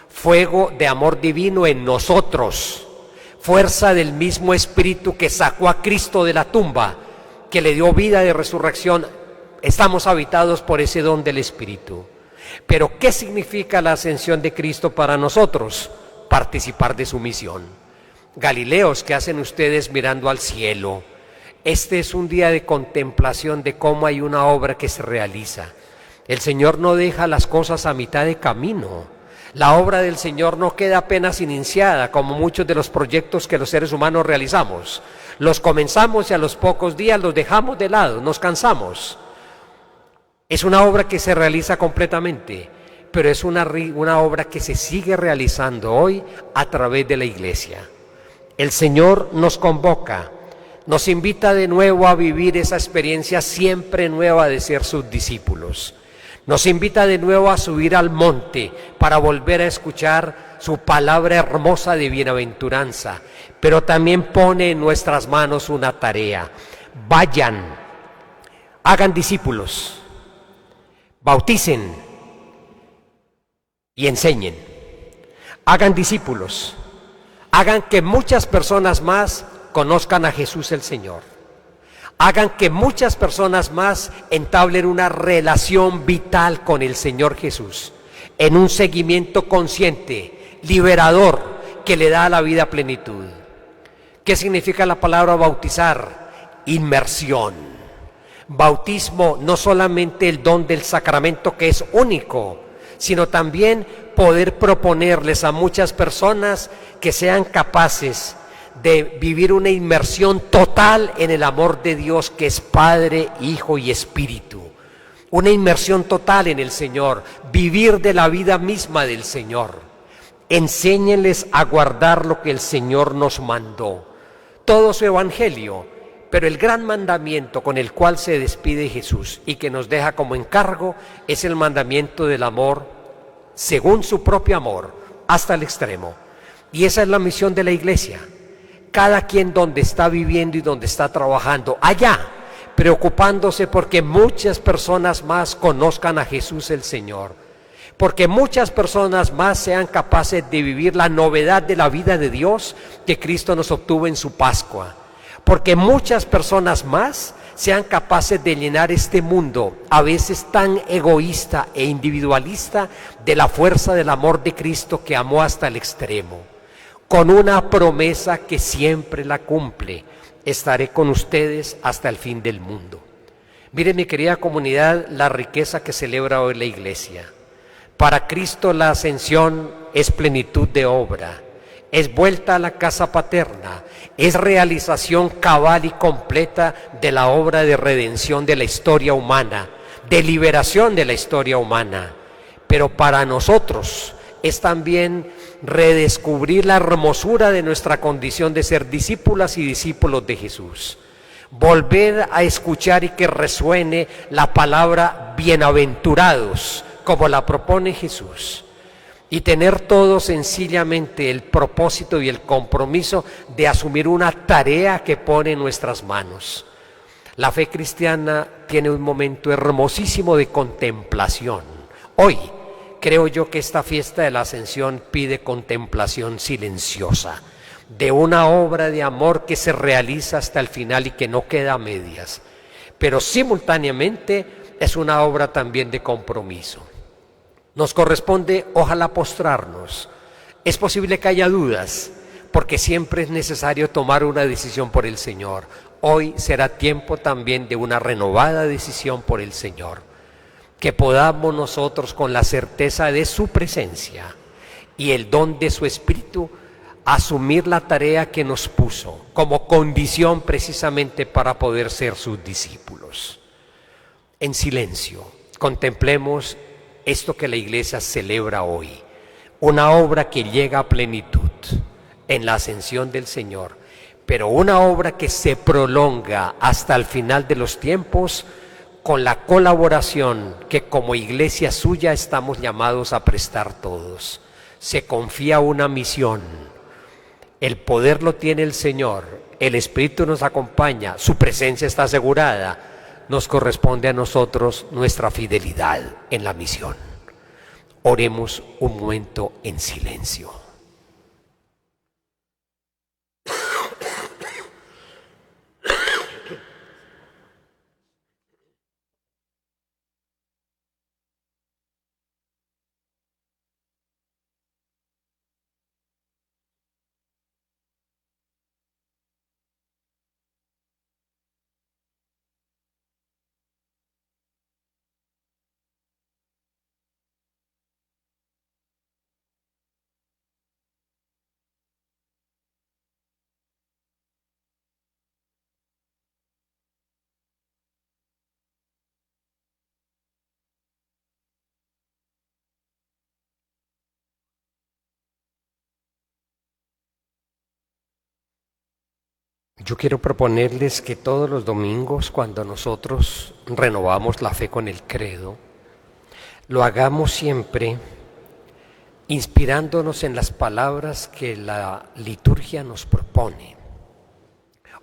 fuego de amor divino en nosotros, fuerza del mismo Espíritu que sacó a Cristo de la tumba, que le dio vida de resurrección. Estamos habitados por ese don del Espíritu. Pero ¿qué significa la ascensión de Cristo para nosotros? Participar de su misión. Galileos, ¿qué hacen ustedes mirando al cielo? Este es un día de contemplación de cómo hay una obra que se realiza. El Señor no deja las cosas a mitad de camino. La obra del Señor no queda apenas iniciada, como muchos de los proyectos que los seres humanos realizamos. Los comenzamos y a los pocos días los dejamos de lado, nos cansamos. Es una obra que se realiza completamente, pero es una obra que se sigue realizando hoy a través de la Iglesia. El Señor nos convoca, nos invita de nuevo a vivir esa experiencia siempre nueva de ser sus discípulos. Nos invita de nuevo a subir al monte para volver a escuchar su palabra hermosa de bienaventuranza, pero también pone en nuestras manos una tarea. Vayan, hagan discípulos, bauticen y enseñen. Hagan discípulos, hagan que muchas personas más conozcan a Jesús el Señor. Hagan que muchas personas más entablen una relación vital con el Señor Jesús, en un seguimiento consciente, liberador, que le da a la vida plenitud. ¿Qué significa la palabra bautizar? Inmersión. Bautismo, no solamente el don del sacramento que es único, sino también poder proponerles a muchas personas que sean capaces de vivir una inmersión total en el amor de Dios, que es Padre, Hijo y Espíritu. Una inmersión total en el Señor, vivir de la vida misma del Señor. Enséñenles a guardar lo que el Señor nos mandó. Todo su evangelio, pero el gran mandamiento con el cual se despide Jesús y que nos deja como encargo es el mandamiento del amor según su propio amor, hasta el extremo. Y esa es la misión de la Iglesia. Cada quien donde está viviendo y donde está trabajando, allá, preocupándose porque muchas personas más conozcan a Jesús el Señor, porque muchas personas más sean capaces de vivir la novedad de la vida de Dios que Cristo nos obtuvo en su Pascua, porque muchas personas más sean capaces de llenar este mundo, a veces tan egoísta e individualista, de la fuerza del amor de Cristo que amó hasta el extremo. Con una promesa que siempre la cumple: estaré con ustedes hasta el fin del mundo. Miren, mi querida comunidad, la riqueza que celebra hoy la Iglesia. Para Cristo la ascensión es plenitud de obra, es vuelta a la casa paterna, es realización cabal y completa de la obra de redención de la historia humana, de liberación de la historia humana. Pero para nosotros es también redescubrir la hermosura de nuestra condición de ser discípulas y discípulos de Jesús. Volver a escuchar y que resuene la palabra bienaventurados, como la propone Jesús. Y tener todos sencillamente el propósito y el compromiso de asumir una tarea que pone en nuestras manos. La fe cristiana tiene un momento hermosísimo de contemplación. Hoy, creo yo que esta fiesta de la Ascensión pide contemplación silenciosa de una obra de amor que se realiza hasta el final y que no queda a medias, pero simultáneamente es una obra también de compromiso. Nos corresponde, ojalá, postrarnos. Es posible que haya dudas, porque siempre es necesario tomar una decisión por el Señor. Hoy será tiempo también de una renovada decisión por el Señor. Que podamos nosotros, con la certeza de su presencia y el don de su Espíritu, asumir la tarea que nos puso como condición precisamente para poder ser sus discípulos. En silencio, contemplemos esto que la Iglesia celebra hoy, una obra que llega a plenitud en la ascensión del Señor, pero una obra que se prolonga hasta el final de los tiempos, con la colaboración que como Iglesia suya estamos llamados a prestar todos. se confía una misión, el poder lo tiene el Señor, el Espíritu nos acompaña, su presencia está asegurada, nos corresponde a nosotros nuestra fidelidad en la misión. Oremos un momento en silencio. Yo quiero proponerles que todos los domingos, cuando nosotros renovamos la fe con el credo, lo hagamos siempre inspirándonos en las palabras que la liturgia nos propone.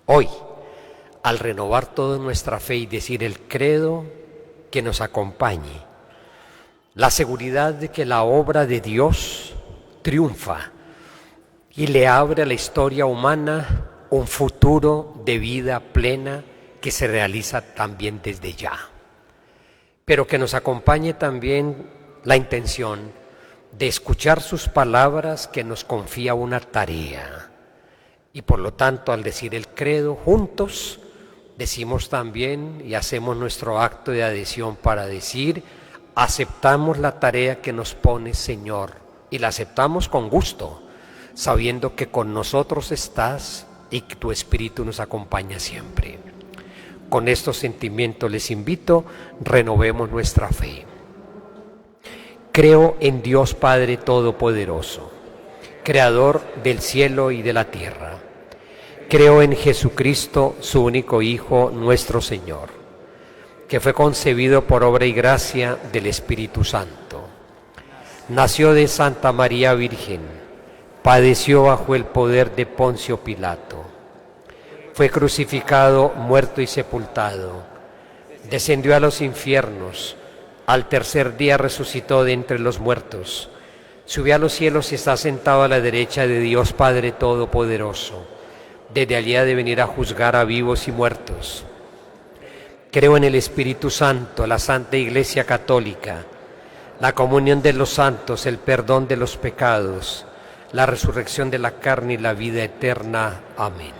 Hoy, al renovar toda nuestra fe y decir el credo que nos acompañe, la seguridad de que la obra de Dios triunfa y le abre a la historia humana un futuro de vida plena que se realiza también desde ya, pero que nos acompañe también la intención de escuchar sus palabras que nos confía una tarea, y por lo tanto al decir el credo juntos decimos también y hacemos nuestro acto de adhesión para decir: aceptamos la tarea que nos pone Señor, y la aceptamos con gusto, sabiendo que con nosotros estás y que tu Espíritu nos acompaña siempre. Con estos sentimientos les invito, renovemos nuestra fe. Creo en Dios Padre Todopoderoso, Creador del cielo y de la tierra. Creo en Jesucristo, su único Hijo, nuestro Señor, que fue concebido por obra y gracia del Espíritu Santo. Nació de Santa María Virgen, padeció bajo el poder de Poncio Pilato, fue crucificado, muerto y sepultado, descendió a los infiernos, al tercer día resucitó de entre los muertos, subió a los cielos y está sentado a la derecha de Dios Padre Todopoderoso, desde allí ha de venir a juzgar a vivos y muertos. Creo en el Espíritu Santo, la Santa Iglesia Católica, la comunión de los santos, el perdón de los pecados, la resurrección de la carne y la vida eterna. Amén.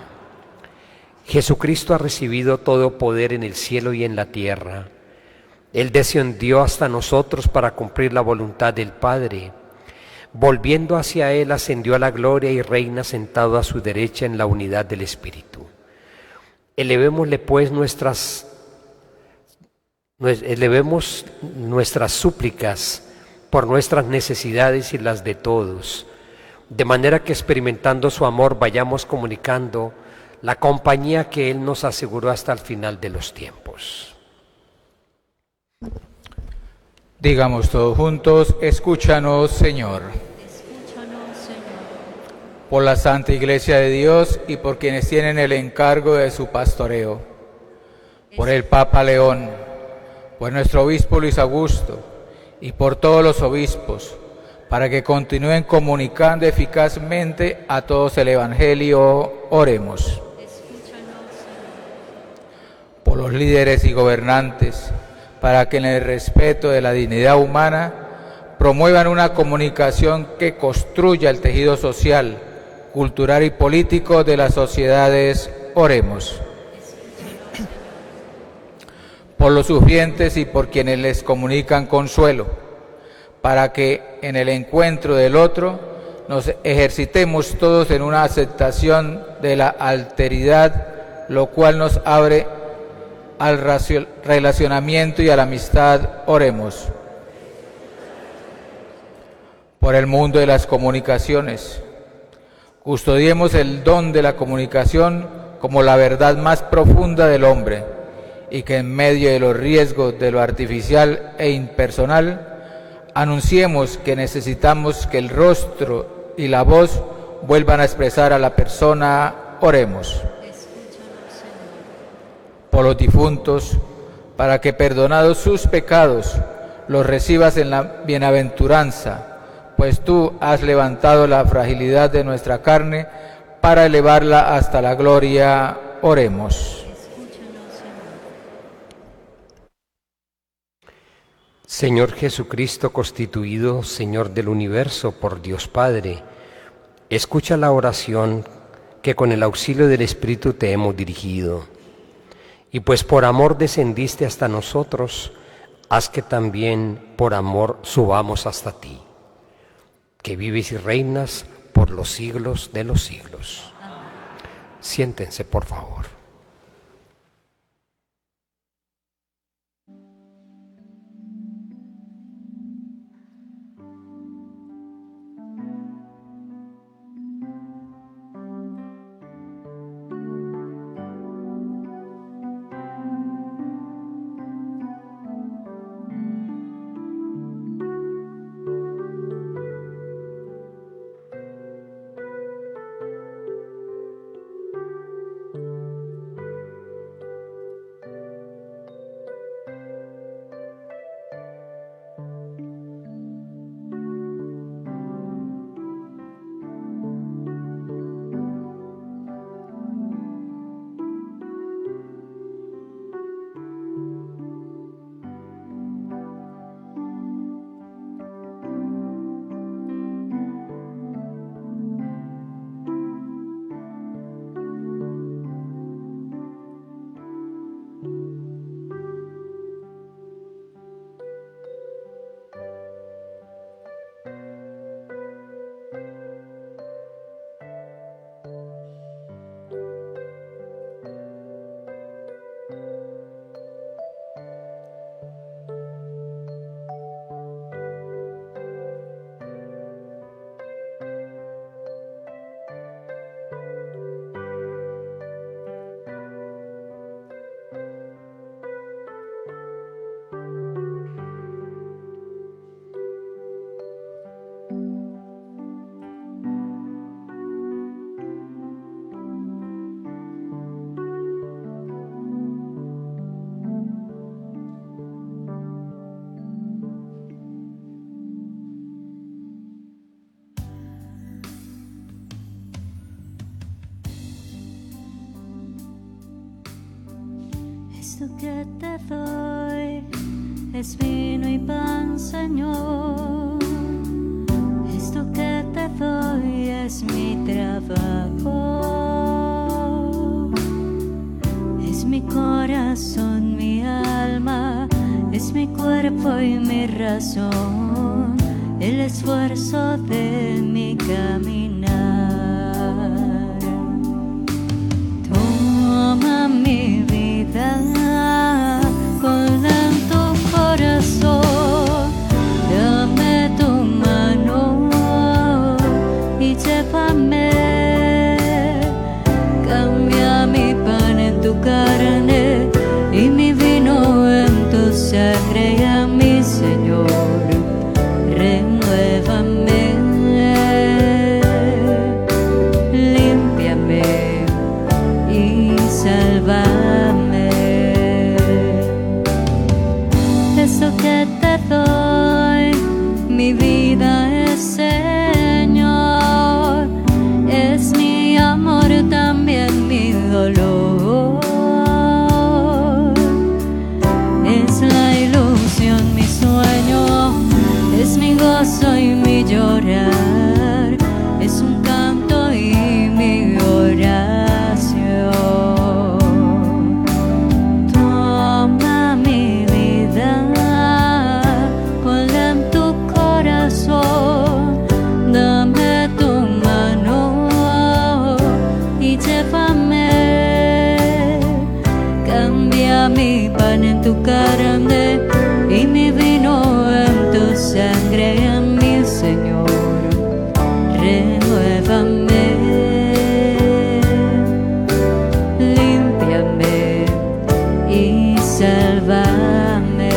Jesucristo ha recibido todo poder en el cielo y en la tierra. Él descendió hasta nosotros para cumplir la voluntad del Padre. Volviendo hacia Él, ascendió a la gloria y reina sentado a su derecha en la unidad del Espíritu. Elevémosle pues nuestras súplicas por nuestras necesidades y las de todos, de manera que experimentando su amor vayamos comunicando la compañía que Él nos aseguró hasta el final de los tiempos. Digamos todos juntos: escúchanos, Señor. Escúchanos, Señor. Por la Santa Iglesia de Dios y por quienes tienen el encargo de su pastoreo, por el Papa León, por nuestro obispo Luis Augusto y por todos los obispos, para que continúen comunicando eficazmente a todos el Evangelio, oremos. Por los líderes y gobernantes, para que en el respeto de la dignidad humana promuevan una comunicación que construya el tejido social, cultural y político de las sociedades, oremos. Por los sufrientes y por quienes les comunican consuelo, para que en el encuentro del otro nos ejercitemos todos en una aceptación de la alteridad, lo cual nos abre al relacionamiento y a la amistad, oremos. Por el mundo de las comunicaciones, custodiemos el don de la comunicación como la verdad más profunda del hombre, y que en medio de los riesgos de lo artificial e impersonal Anunciemos que necesitamos que el rostro y la voz vuelvan a expresar a la persona. Oremos. Por los difuntos, para que perdonados sus pecados, los recibas en la bienaventuranza, pues tú has levantado la fragilidad de nuestra carne para elevarla hasta la gloria. Oremos. Señor Jesucristo, constituido Señor del universo por Dios Padre, escucha la oración que con el auxilio del Espíritu te hemos dirigido. Y pues por amor descendiste hasta nosotros, haz que también por amor subamos hasta ti, que vives y reinas por los siglos de los siglos. Siéntense, por favor. Esto que te doy es vino y pan, Señor. Esto que te doy es mi trabajo. Es mi corazón, mi alma, es mi cuerpo y mi razón, el esfuerzo de mi caminar. Toma mi vida con tu corazón, dame tu mano y llévame. Cambia mi pan en tu carne y mi vino en tu sangre, y a mi Señor renuévame, límpiame y sálvame. Eso que te doy, mi vida es, Señor, es mi amor, también mi dolor, es la ilusión, mi sueño, es mi gozo y mi llorar, es un canto y mi oración. Toma mi vida, ponla en tu corazón, dame tu mano y llévame. Cambia mi pan en tu carne y mi vino en tu sangre, a mi Señor renuévame, límpiame y sálvame.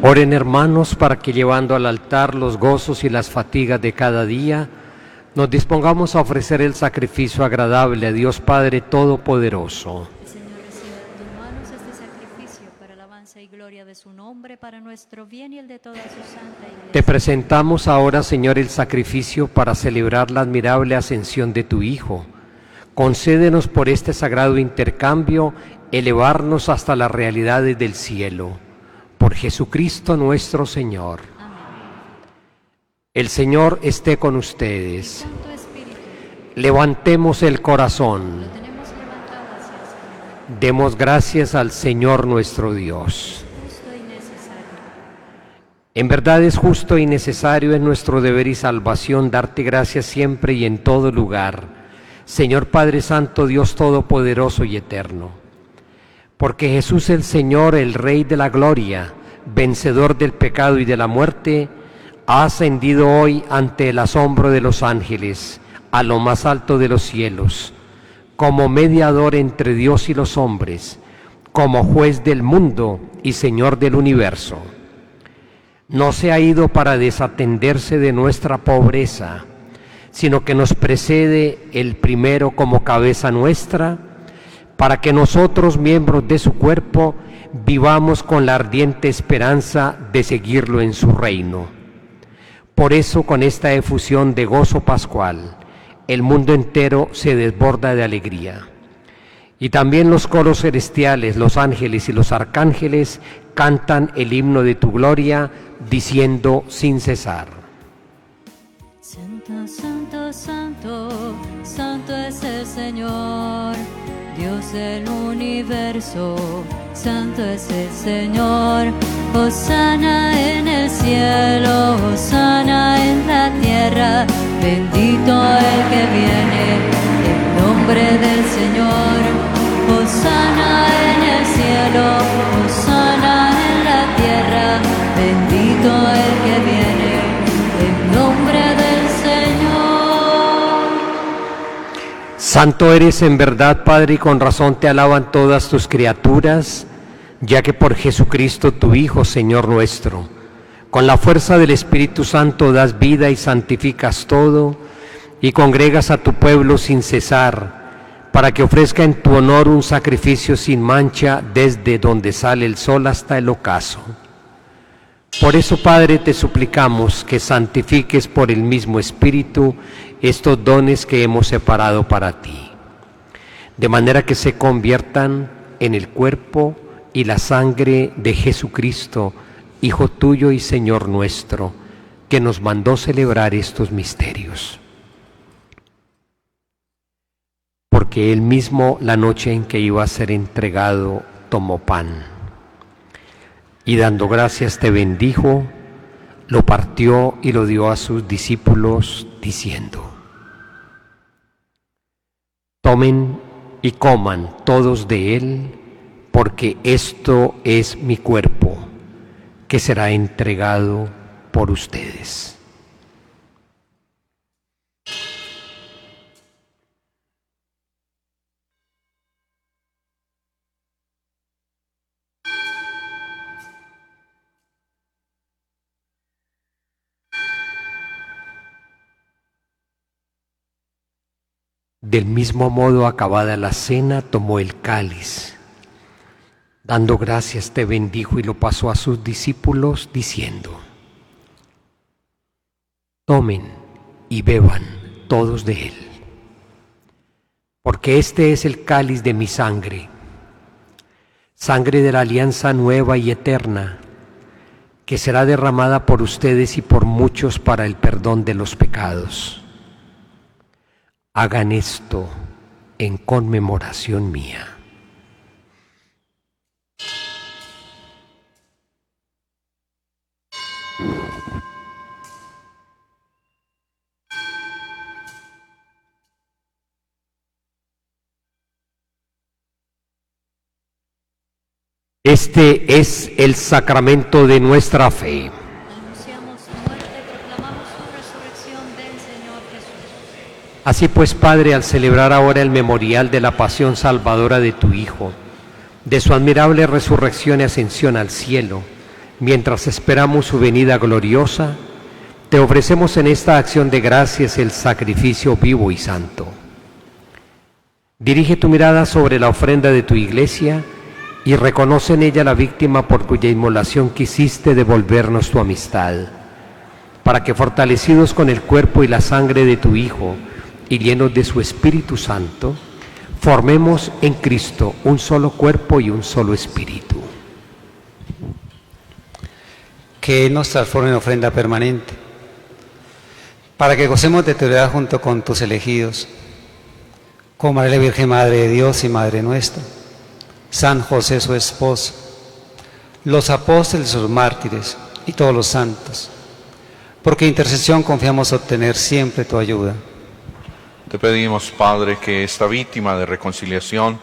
Oren, hermanos, para que llevando al altar los gozos y las fatigas de cada día, nos dispongamos a ofrecer el sacrificio agradable a Dios Padre Todopoderoso. El Señor reciba de tus manos este sacrificio para alabanza y gloria de su nombre, para nuestro bien y el de toda su santa Iglesia. Te presentamos ahora, Señor, el sacrificio para celebrar la admirable ascensión de tu Hijo. Concédenos por este sagrado intercambio elevarnos hasta las realidades del cielo. Por Jesucristo nuestro Señor. Amén. El Señor esté con ustedes. Santo Espíritu, Levantemos el corazón. lo tenemos levantado hacia el Señor. Demos gracias al Señor nuestro Dios. Justo y necesario. En verdad es justo y necesario, es nuestro deber y salvación darte gracias siempre y en todo lugar, Señor Padre Santo, Dios Todopoderoso y Eterno. Porque Jesús el Señor, el Rey de la Gloria, vencedor del pecado y de la muerte, ha ascendido hoy ante el asombro de los ángeles, a lo más alto de los cielos, como mediador entre Dios y los hombres, como juez del mundo y Señor del universo. No se ha ido para desatenderse de nuestra pobreza, sino que nos precede el primero como cabeza nuestra, para que nosotros, miembros de su cuerpo, vivamos con la ardiente esperanza de seguirlo en su reino. Por eso, con esta efusión de gozo pascual, el mundo entero se desborda de alegría. Y también los coros celestiales, los ángeles y los arcángeles cantan el himno de tu gloria, diciendo sin cesar: Santo, santo, santo, santo es el Señor, Dios del universo, santo es el Señor. Hosana en el cielo, hosana en la tierra, bendito el que viene en nombre del Señor. Hosana en el cielo, hosana en la tierra, bendito el que viene en nombre del Señor. Santo eres en verdad, Padre, y con razón te alaban todas tus criaturas, ya que por Jesucristo tu Hijo, Señor nuestro, con la fuerza del Espíritu Santo das vida y santificas todo, y congregas a tu pueblo sin cesar, para que ofrezca en tu honor un sacrificio sin mancha desde donde sale el sol hasta el ocaso. Por eso, Padre, te suplicamos que santifiques por el mismo Espíritu estos dones que hemos separado para ti, de manera que se conviertan en el cuerpo y la sangre de Jesucristo, Hijo tuyo y Señor nuestro, que nos mandó celebrar estos misterios. Porque Él mismo, la noche en que iba a ser entregado, tomó pan, y dando gracias te bendijo, lo partió y lo dio a sus discípulos, diciendo: Tomen y coman todos de él, porque esto es mi cuerpo, que será entregado por ustedes. Del mismo modo, acabada la cena, tomó el cáliz. Dando gracias te bendijo y lo pasó a sus discípulos, diciendo: Tomen y beban todos de él, porque este es el cáliz de mi sangre, sangre de la alianza nueva y eterna, que será derramada por ustedes y por muchos para el perdón de los pecados. Hagan esto en conmemoración mía. Este es el sacramento de nuestra fe. Anunciamos su muerte, proclamamos su resurrección del Señor Jesús. Así pues, Padre, al celebrar ahora el memorial de la pasión salvadora de tu Hijo, de su admirable resurrección y ascensión al cielo, Mientras esperamos su venida gloriosa, te ofrecemos en esta acción de gracias el sacrificio vivo y santo. Dirige tu mirada sobre la ofrenda de tu iglesia y reconoce en ella la víctima por cuya inmolación quisiste devolvernos tu amistad, para que fortalecidos con el cuerpo y la sangre de tu Hijo y llenos de su Espíritu Santo, formemos en Cristo un solo cuerpo y un solo espíritu. Que Él nos transforme en ofrenda permanente, para que gocemos de tu heredad junto con tus elegidos, como María Virgen Madre de Dios y Madre nuestra, San José su esposo, los apóstoles, sus mártires y todos los santos, porque intercesión confiamos obtener siempre tu ayuda. Te pedimos, Padre, que esta víctima de reconciliación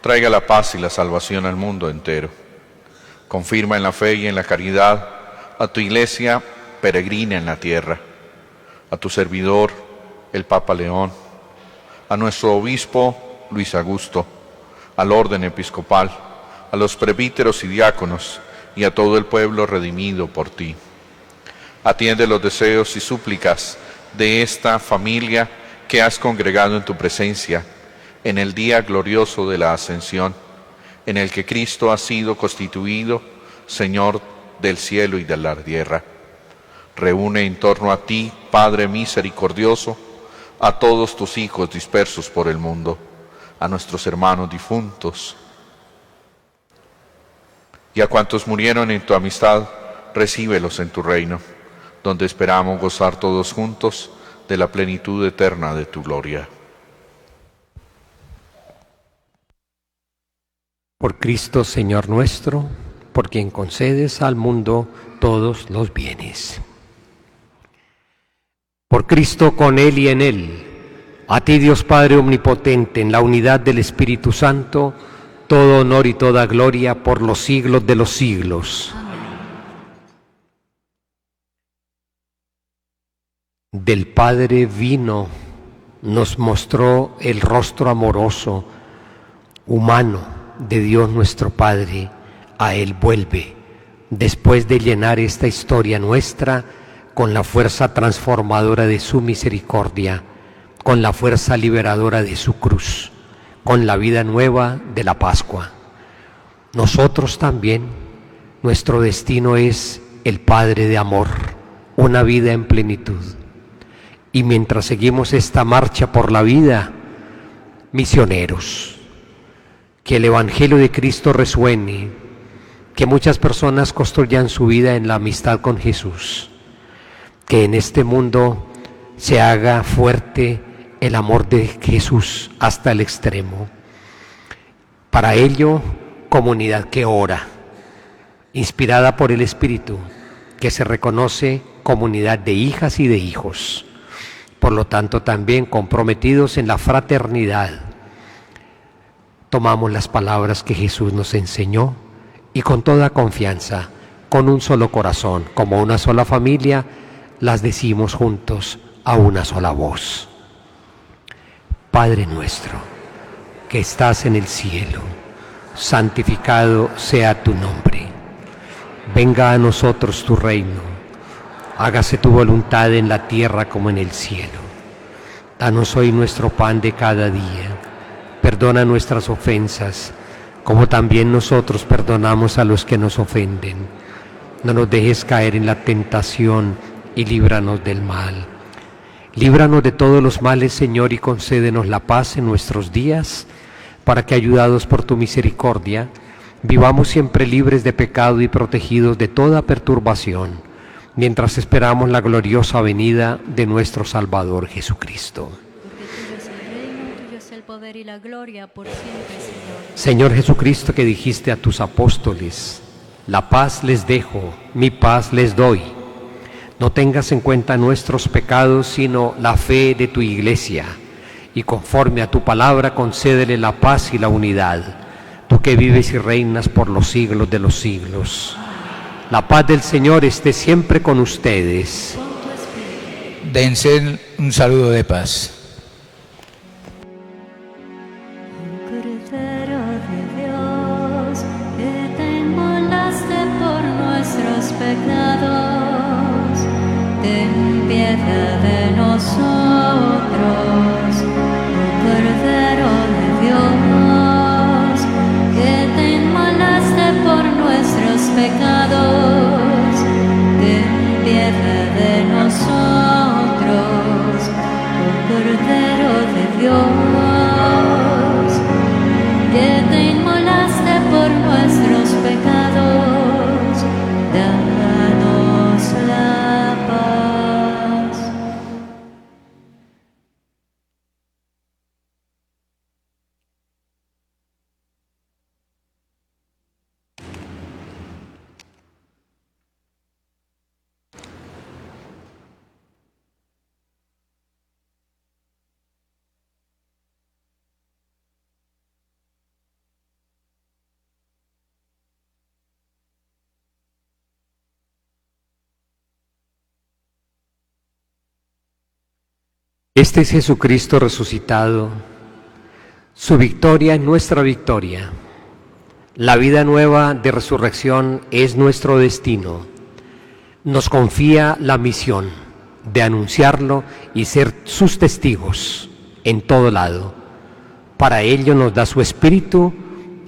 traiga la paz y la salvación al mundo entero. Confirma en la fe y en la caridad a tu iglesia peregrina en la tierra, a tu servidor, el Papa León, a nuestro obispo Luis Augusto, al orden episcopal, a los presbíteros y diáconos y a todo el pueblo redimido por ti. Atiende los deseos y súplicas de esta familia que has congregado en tu presencia en el día glorioso de la Ascensión, en el que Cristo ha sido constituido Señor del cielo y de la tierra. Reúne en torno a ti, Padre misericordioso, a todos tus hijos dispersos por el mundo, a nuestros hermanos difuntos y a cuantos murieron en tu amistad, recíbelos en tu reino, donde esperamos gozar todos juntos de la plenitud eterna de tu gloria. Por Cristo, Señor nuestro, por quien concedes al mundo todos los bienes. Por Cristo, con Él y en Él, a ti, Dios Padre omnipotente, en la unidad del Espíritu Santo, todo honor y toda gloria por los siglos de los siglos. Del Padre vino, nos mostró el rostro amoroso, humano de Dios nuestro Padre. A Él vuelve, después de llenar esta historia nuestra con la fuerza transformadora de su misericordia, con la fuerza liberadora de su cruz, con la vida nueva de la Pascua. Nosotros también, nuestro destino es el Padre de amor, una vida en plenitud. Y mientras seguimos esta marcha por la vida, misioneros, que el Evangelio de Cristo resuene, que muchas personas construyan su vida en la amistad con Jesús, que en este mundo se haga fuerte el amor de Jesús hasta el extremo. Para ello, comunidad que ora, inspirada por el Espíritu, que se reconoce comunidad de hijas y de hijos, por lo tanto también comprometidos en la fraternidad. Tomamos las palabras que Jesús nos enseñó y con toda confianza, con un solo corazón, como una sola familia, las decimos juntos a una sola voz. Padre nuestro, que estás en el cielo, santificado sea tu nombre. Venga a nosotros tu reino. Hágase tu voluntad en la tierra como en el cielo. Danos hoy nuestro pan de cada día. Perdona nuestras ofensas, como también nosotros perdonamos a los que nos ofenden. No nos dejes caer en la tentación y líbranos del mal. Líbranos de todos los males, Señor, y concédenos la paz en nuestros días, para que, ayudados por tu misericordia, vivamos siempre libres de pecado y protegidos de toda perturbación, mientras esperamos la gloriosa venida de nuestro Salvador Jesucristo. Porque tuyo es el reino, tuyo es el poder y la gloria por siempre, Señor. Señor Jesucristo, que dijiste a tus apóstoles: la paz les dejo, mi paz les doy. No tengas en cuenta nuestros pecados, sino la fe de tu iglesia, y conforme a tu palabra concédele la paz y la unidad, tú que vives y reinas por los siglos de los siglos. La paz del Señor esté siempre con ustedes. Dense un saludo de paz. Cordero de Dios, que te inmolaste por nuestro Este es Jesucristo resucitado. Su victoria es nuestra victoria. La vida nueva de resurrección es nuestro destino. Nos confía la misión de anunciarlo y ser sus testigos en todo lado. Para ello nos da su Espíritu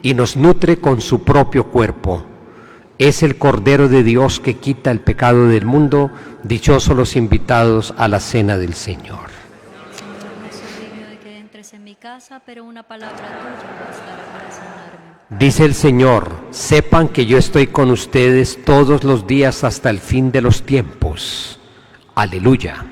y nos nutre con su propio cuerpo. Es el Cordero de Dios que quita el pecado del mundo. Dichosos los invitados a la cena del Señor. En mi casa, pero una palabra tuya bastará para sanarme. Dice el Señor: sepan que yo estoy con ustedes todos los días hasta el fin de los tiempos. Aleluya.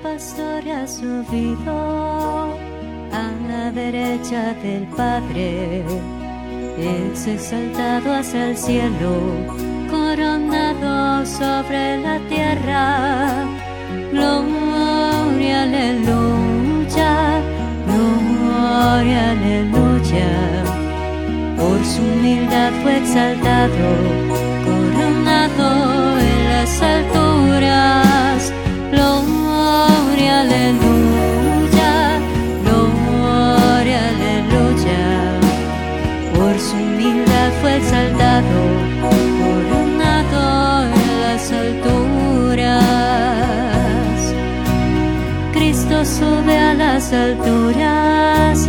Pastor ha subido a la derecha del Padre, es exaltado hacia el cielo, coronado sobre la tierra. Gloria, aleluya, gloria, aleluya. Por su humildad fue exaltado, coronado en las alturas. Gloria, aleluya, gloria, aleluya. Por su humildad fue exaltado, coronado en las alturas. Cristo sube a las alturas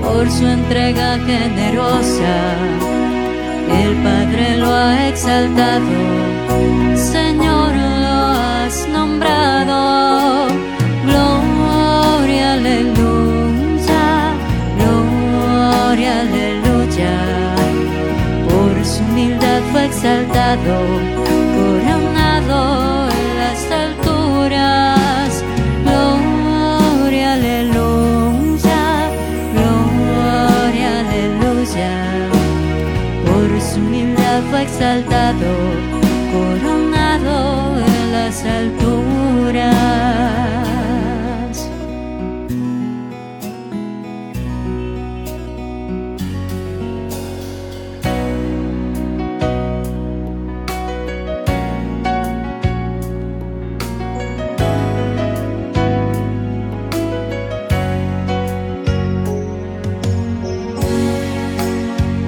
por su entrega generosa. El Padre lo ha exaltado, Señor, lo has nombrado. Gloria, aleluya, gloria, aleluya. Por su humildad fue exaltado, coronado en las alturas. Gloria, aleluya, gloria, aleluya. Por su humildad fue exaltado, coronado en las alturas.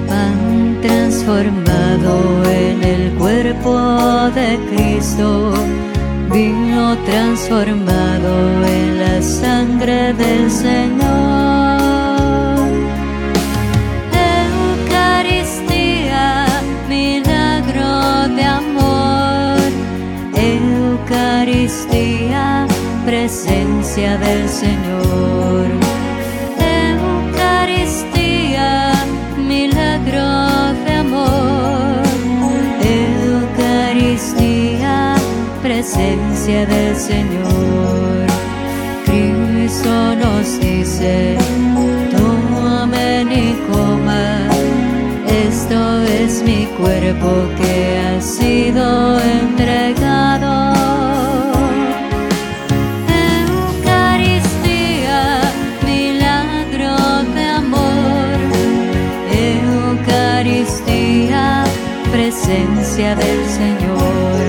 Pan transformado en el cuerpo de Cristo, vino transformado en la sangre del Señor. Eucaristía, milagro de amor. Eucaristía, presencia del Señor. Eucaristía, milagro de amor. Eucaristía, presencia del Señor. Cristo nos dice: tomen y coman, esto es mi cuerpo que ha sido entregado. Eucaristía, milagro de amor. Eucaristía, presencia del Señor.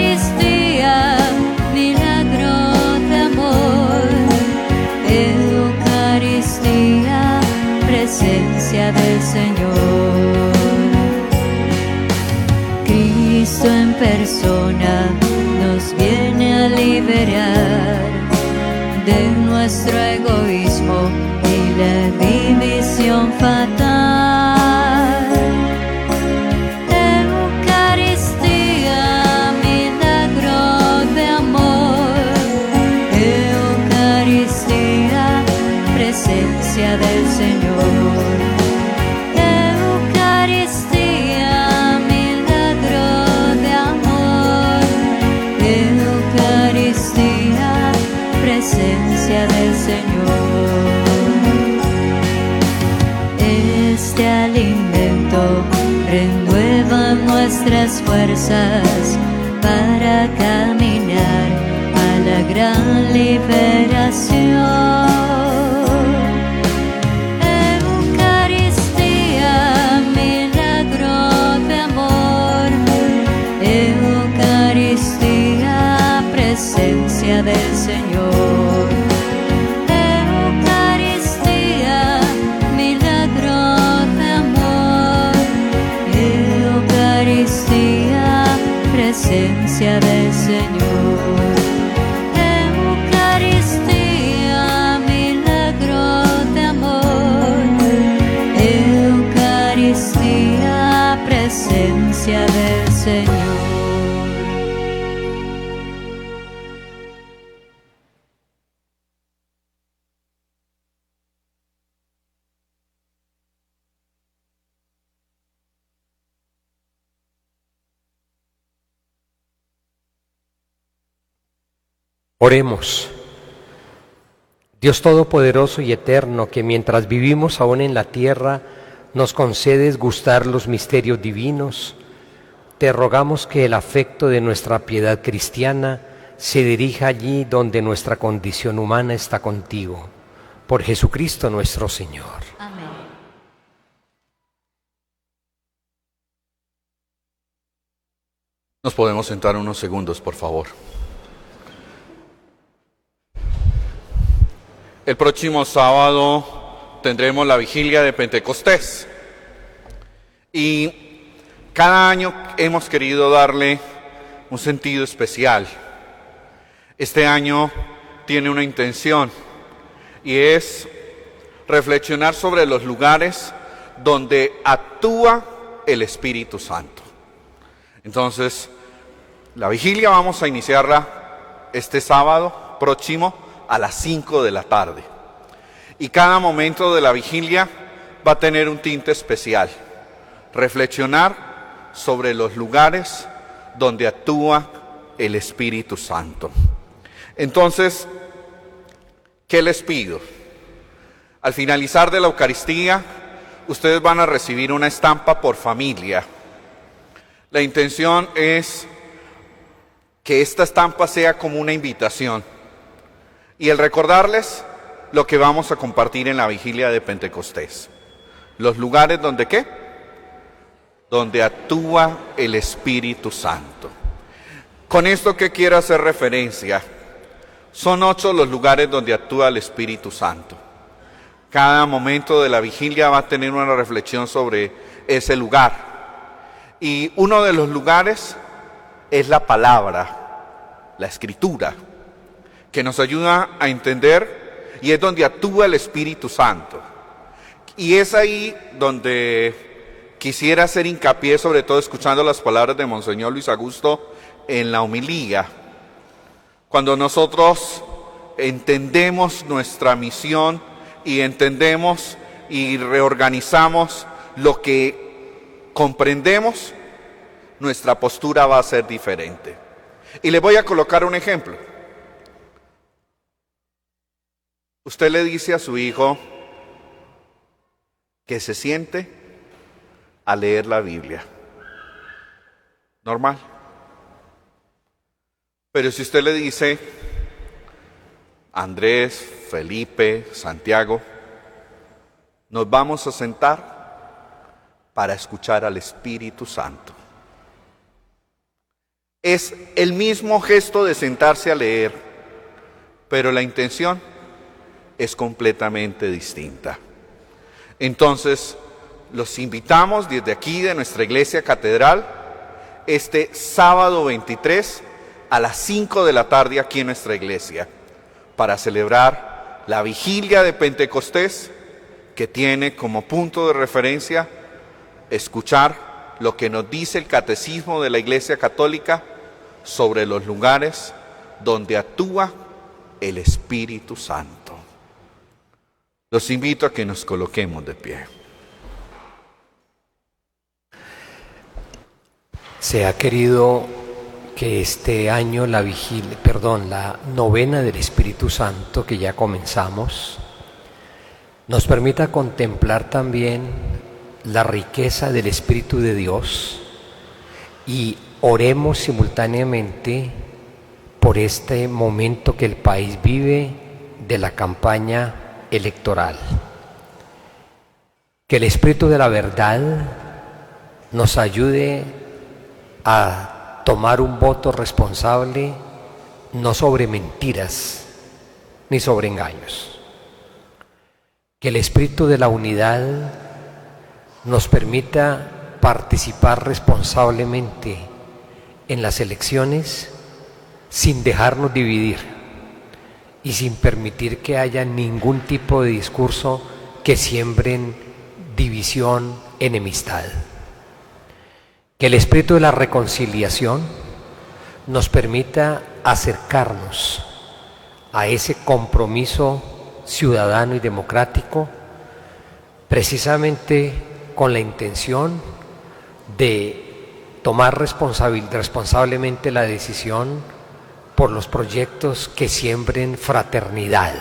Eucaristía, milagro de amor. Eucaristía, presencia del Señor. Cristo en persona nos viene a liberar de nuestro egoísmo y la división fatal. Eucaristía, milagro de amor. Eucaristía, presencia del Señor. Eucaristía, milagro de amor. Eucaristía, presencia del Señor. Este alimento renueva nuestras fuerzas para caminar a la gran liberación. Eucaristía, milagro de amor. Eucaristía, presencia del Señor. Eucaristía, milagro de amor. Eucaristía, presencia del Señor. Eucaristía, milagro de amor. Eucaristía, presencia del Señor. Oremos. Dios Todopoderoso y Eterno, que mientras vivimos aún en la tierra, nos concedes gustar los misterios divinos, te rogamos que el afecto de nuestra piedad cristiana se dirija allí donde nuestra condición humana está contigo. Por Jesucristo nuestro Señor. Amén. Nos podemos sentar unos segundos, por favor. El próximo sábado tendremos la vigilia de Pentecostés. Y cada año hemos querido darle un sentido especial. Este año tiene una intención y es reflexionar sobre los lugares donde actúa el Espíritu Santo. Entonces, la vigilia vamos a iniciarla este sábado próximo a las 5 de la tarde. Y cada momento de la vigilia va a tener un tinte especial. Reflexionar sobre los lugares donde actúa el Espíritu Santo. Entonces, ¿qué les pido? Al finalizar de la Eucaristía, ustedes van a recibir una estampa por familia. La intención es que esta estampa sea como una invitación. Y el recordarles lo que vamos a compartir en la vigilia de Pentecostés. Los lugares donde ¿qué? Donde actúa el Espíritu Santo. Con esto, ¿qué quiero hacer referencia? Son 8 los lugares donde actúa el Espíritu Santo. Cada momento de la vigilia va a tener una reflexión sobre ese lugar. Y uno de los lugares es la palabra, la Escritura, que nos ayuda a entender y es donde actúa el Espíritu Santo. Y es ahí donde quisiera hacer hincapié, sobre todo escuchando las palabras de Monseñor Luis Augusto en la homilía. Cuando nosotros entendemos nuestra misión y entendemos y reorganizamos lo que comprendemos, nuestra postura va a ser diferente. Y les voy a colocar un ejemplo. Usted le dice a su hijo que se siente a leer la Biblia. Normal. Pero si usted le dice, Andrés, Felipe, Santiago, nos vamos a sentar para escuchar al Espíritu Santo. Es el mismo gesto de sentarse a leer, pero la intención es completamente distinta. Entonces, los invitamos desde aquí, de nuestra iglesia catedral, este sábado 23 a las 5 de la tarde aquí en nuestra iglesia para celebrar la vigilia de Pentecostés, que tiene como punto de referencia escuchar lo que nos dice el Catecismo de la Iglesia Católica sobre los lugares donde actúa el Espíritu Santo. Los invito a que nos coloquemos de pie. Se ha querido que este año la novena del Espíritu Santo, que ya comenzamos, nos permita contemplar también la riqueza del Espíritu de Dios y oremos simultáneamente por este momento que el país vive de la campaña electoral. Que el Espíritu de la verdad nos ayude a tomar un voto responsable, no sobre mentiras ni sobre engaños. Que el espíritu de la unidad nos permita participar responsablemente en las elecciones sin dejarnos dividir y sin permitir que haya ningún tipo de discurso que siembren división, enemistad. Que el espíritu de la reconciliación nos permita acercarnos a ese compromiso ciudadano y democrático, precisamente con la intención de tomar responsablemente la decisión por los proyectos que siembren fraternidad.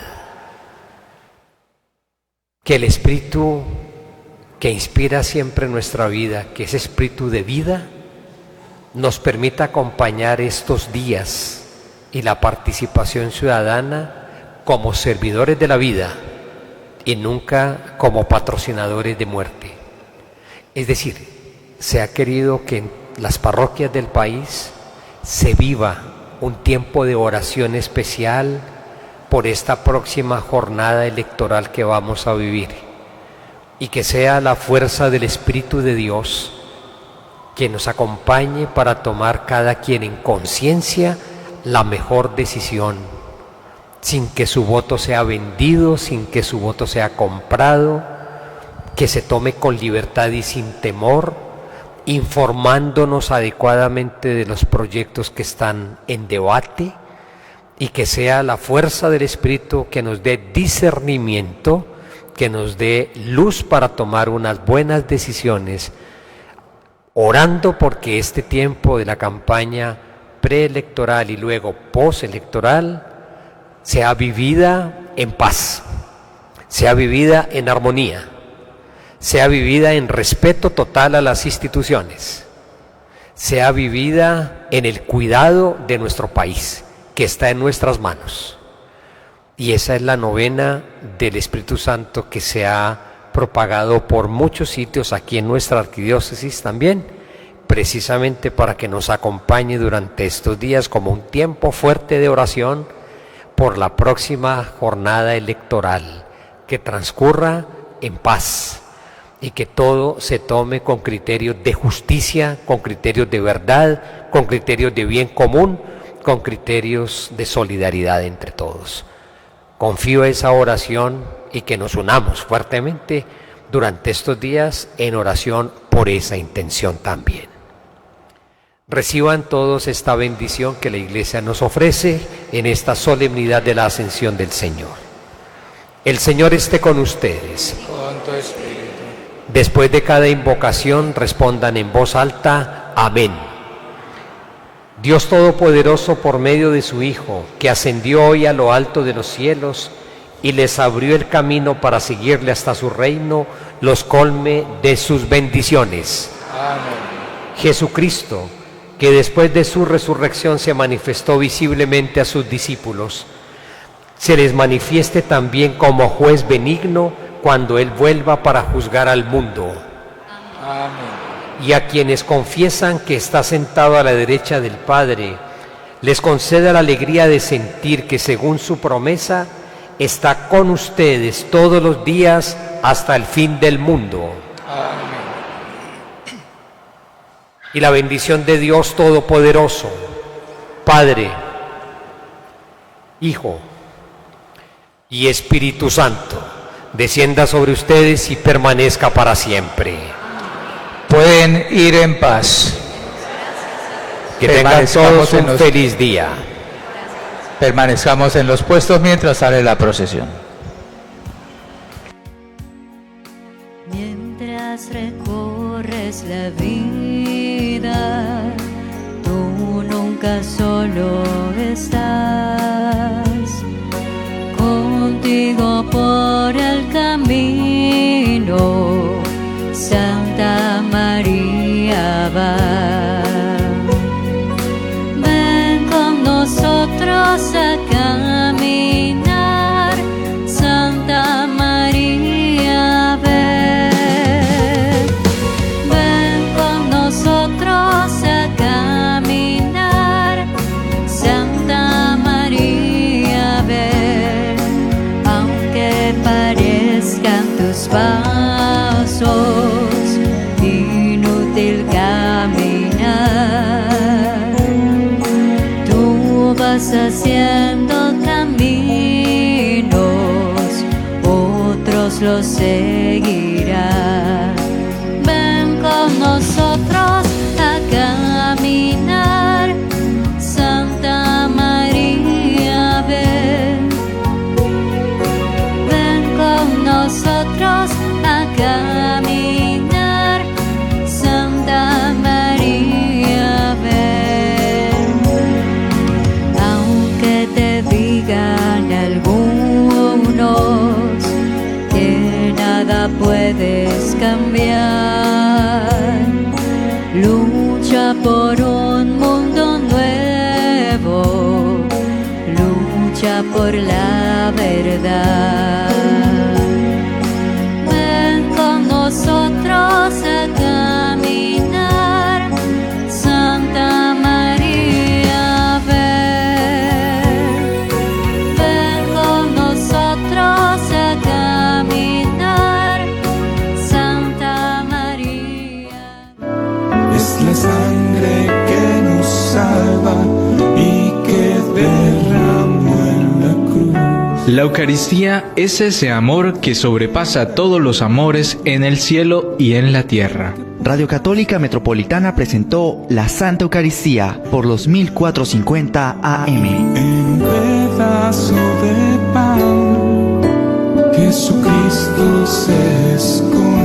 Que el espíritu que inspira siempre nuestra vida, que es espíritu de vida, nos permita acompañar estos días y la participación ciudadana como servidores de la vida y nunca como patrocinadores de muerte. Es decir, se ha querido que en las parroquias del país se viva un tiempo de oración especial por esta próxima jornada electoral que vamos a vivir. Y que sea la fuerza del Espíritu de Dios que nos acompañe para tomar cada quien en conciencia la mejor decisión, sin que su voto sea vendido, sin que su voto sea comprado, que se tome con libertad y sin temor, informándonos adecuadamente de los proyectos que están en debate, y que sea la fuerza del Espíritu que nos dé discernimiento, que nos dé luz para tomar unas buenas decisiones, orando porque este tiempo de la campaña preelectoral y luego postelectoral sea vivida en paz, sea vivida en armonía, sea vivida en respeto total a las instituciones, sea vivida en el cuidado de nuestro país, que está en nuestras manos. Y esa es la novena del Espíritu Santo que se ha propagado por muchos sitios aquí en nuestra arquidiócesis también, precisamente para que nos acompañe durante estos días como un tiempo fuerte de oración por la próxima jornada electoral, que transcurra en paz y que todo se tome con criterios de justicia, con criterios de verdad, con criterios de bien común, con criterios de solidaridad entre todos. Confío en esa oración y que nos unamos fuertemente durante estos días en oración por esa intención también. Reciban todos esta bendición que la Iglesia nos ofrece en esta solemnidad de la Ascensión del Señor. El Señor esté con ustedes. Con tu espíritu. Después de cada invocación respondan en voz alta, amén. Dios Todopoderoso, por medio de su Hijo, que ascendió hoy a lo alto de los cielos y les abrió el camino para seguirle hasta su reino, los colme de sus bendiciones. Amén. Jesucristo, que después de su resurrección se manifestó visiblemente a sus discípulos, se les manifieste también como juez benigno cuando Él vuelva para juzgar al mundo. Amén. Y a quienes confiesan que está sentado a la derecha del Padre, les conceda la alegría de sentir que según su promesa está con ustedes todos los días hasta el fin del mundo. Amén. Y la bendición de Dios Todopoderoso, Padre, Hijo y Espíritu Santo, descienda sobre ustedes y permanezca para siempre. Pueden ir en paz. Que tengan todos un feliz día. Permanezcamos en los puestos mientras sale la procesión. Mientras recorres la vida, tú nunca solo estás. Contigo por el camino, Santa María va. Ven con nosotros a caminar, Santa María, ven. Ven con nosotros a caminar, Santa María, ven. Aunque parezcan tus pasos inútil caminar, tú vas haciendo caminos, otros los seguirán. Ven con nosotros a caminar, Santa María, ven. Ven con nosotros a caminar, Santa María, ven. Aunque te digan algunos que nada puedes cambiar, lucha por un mundo nuevo, lucha por la verdad. Ven con nosotros a caminar, Santa María, ven. Ven con nosotros a caminar, Santa María. Es la sangre que nos salva y que derramó en la cruz. La Eucaristía es ese amor que sobrepasa todos los amores en el cielo y en la tierra. Radio Católica Metropolitana presentó la Santa Eucaristía por los 1450 AM. En un pedazo de pan, Jesucristo se esconde.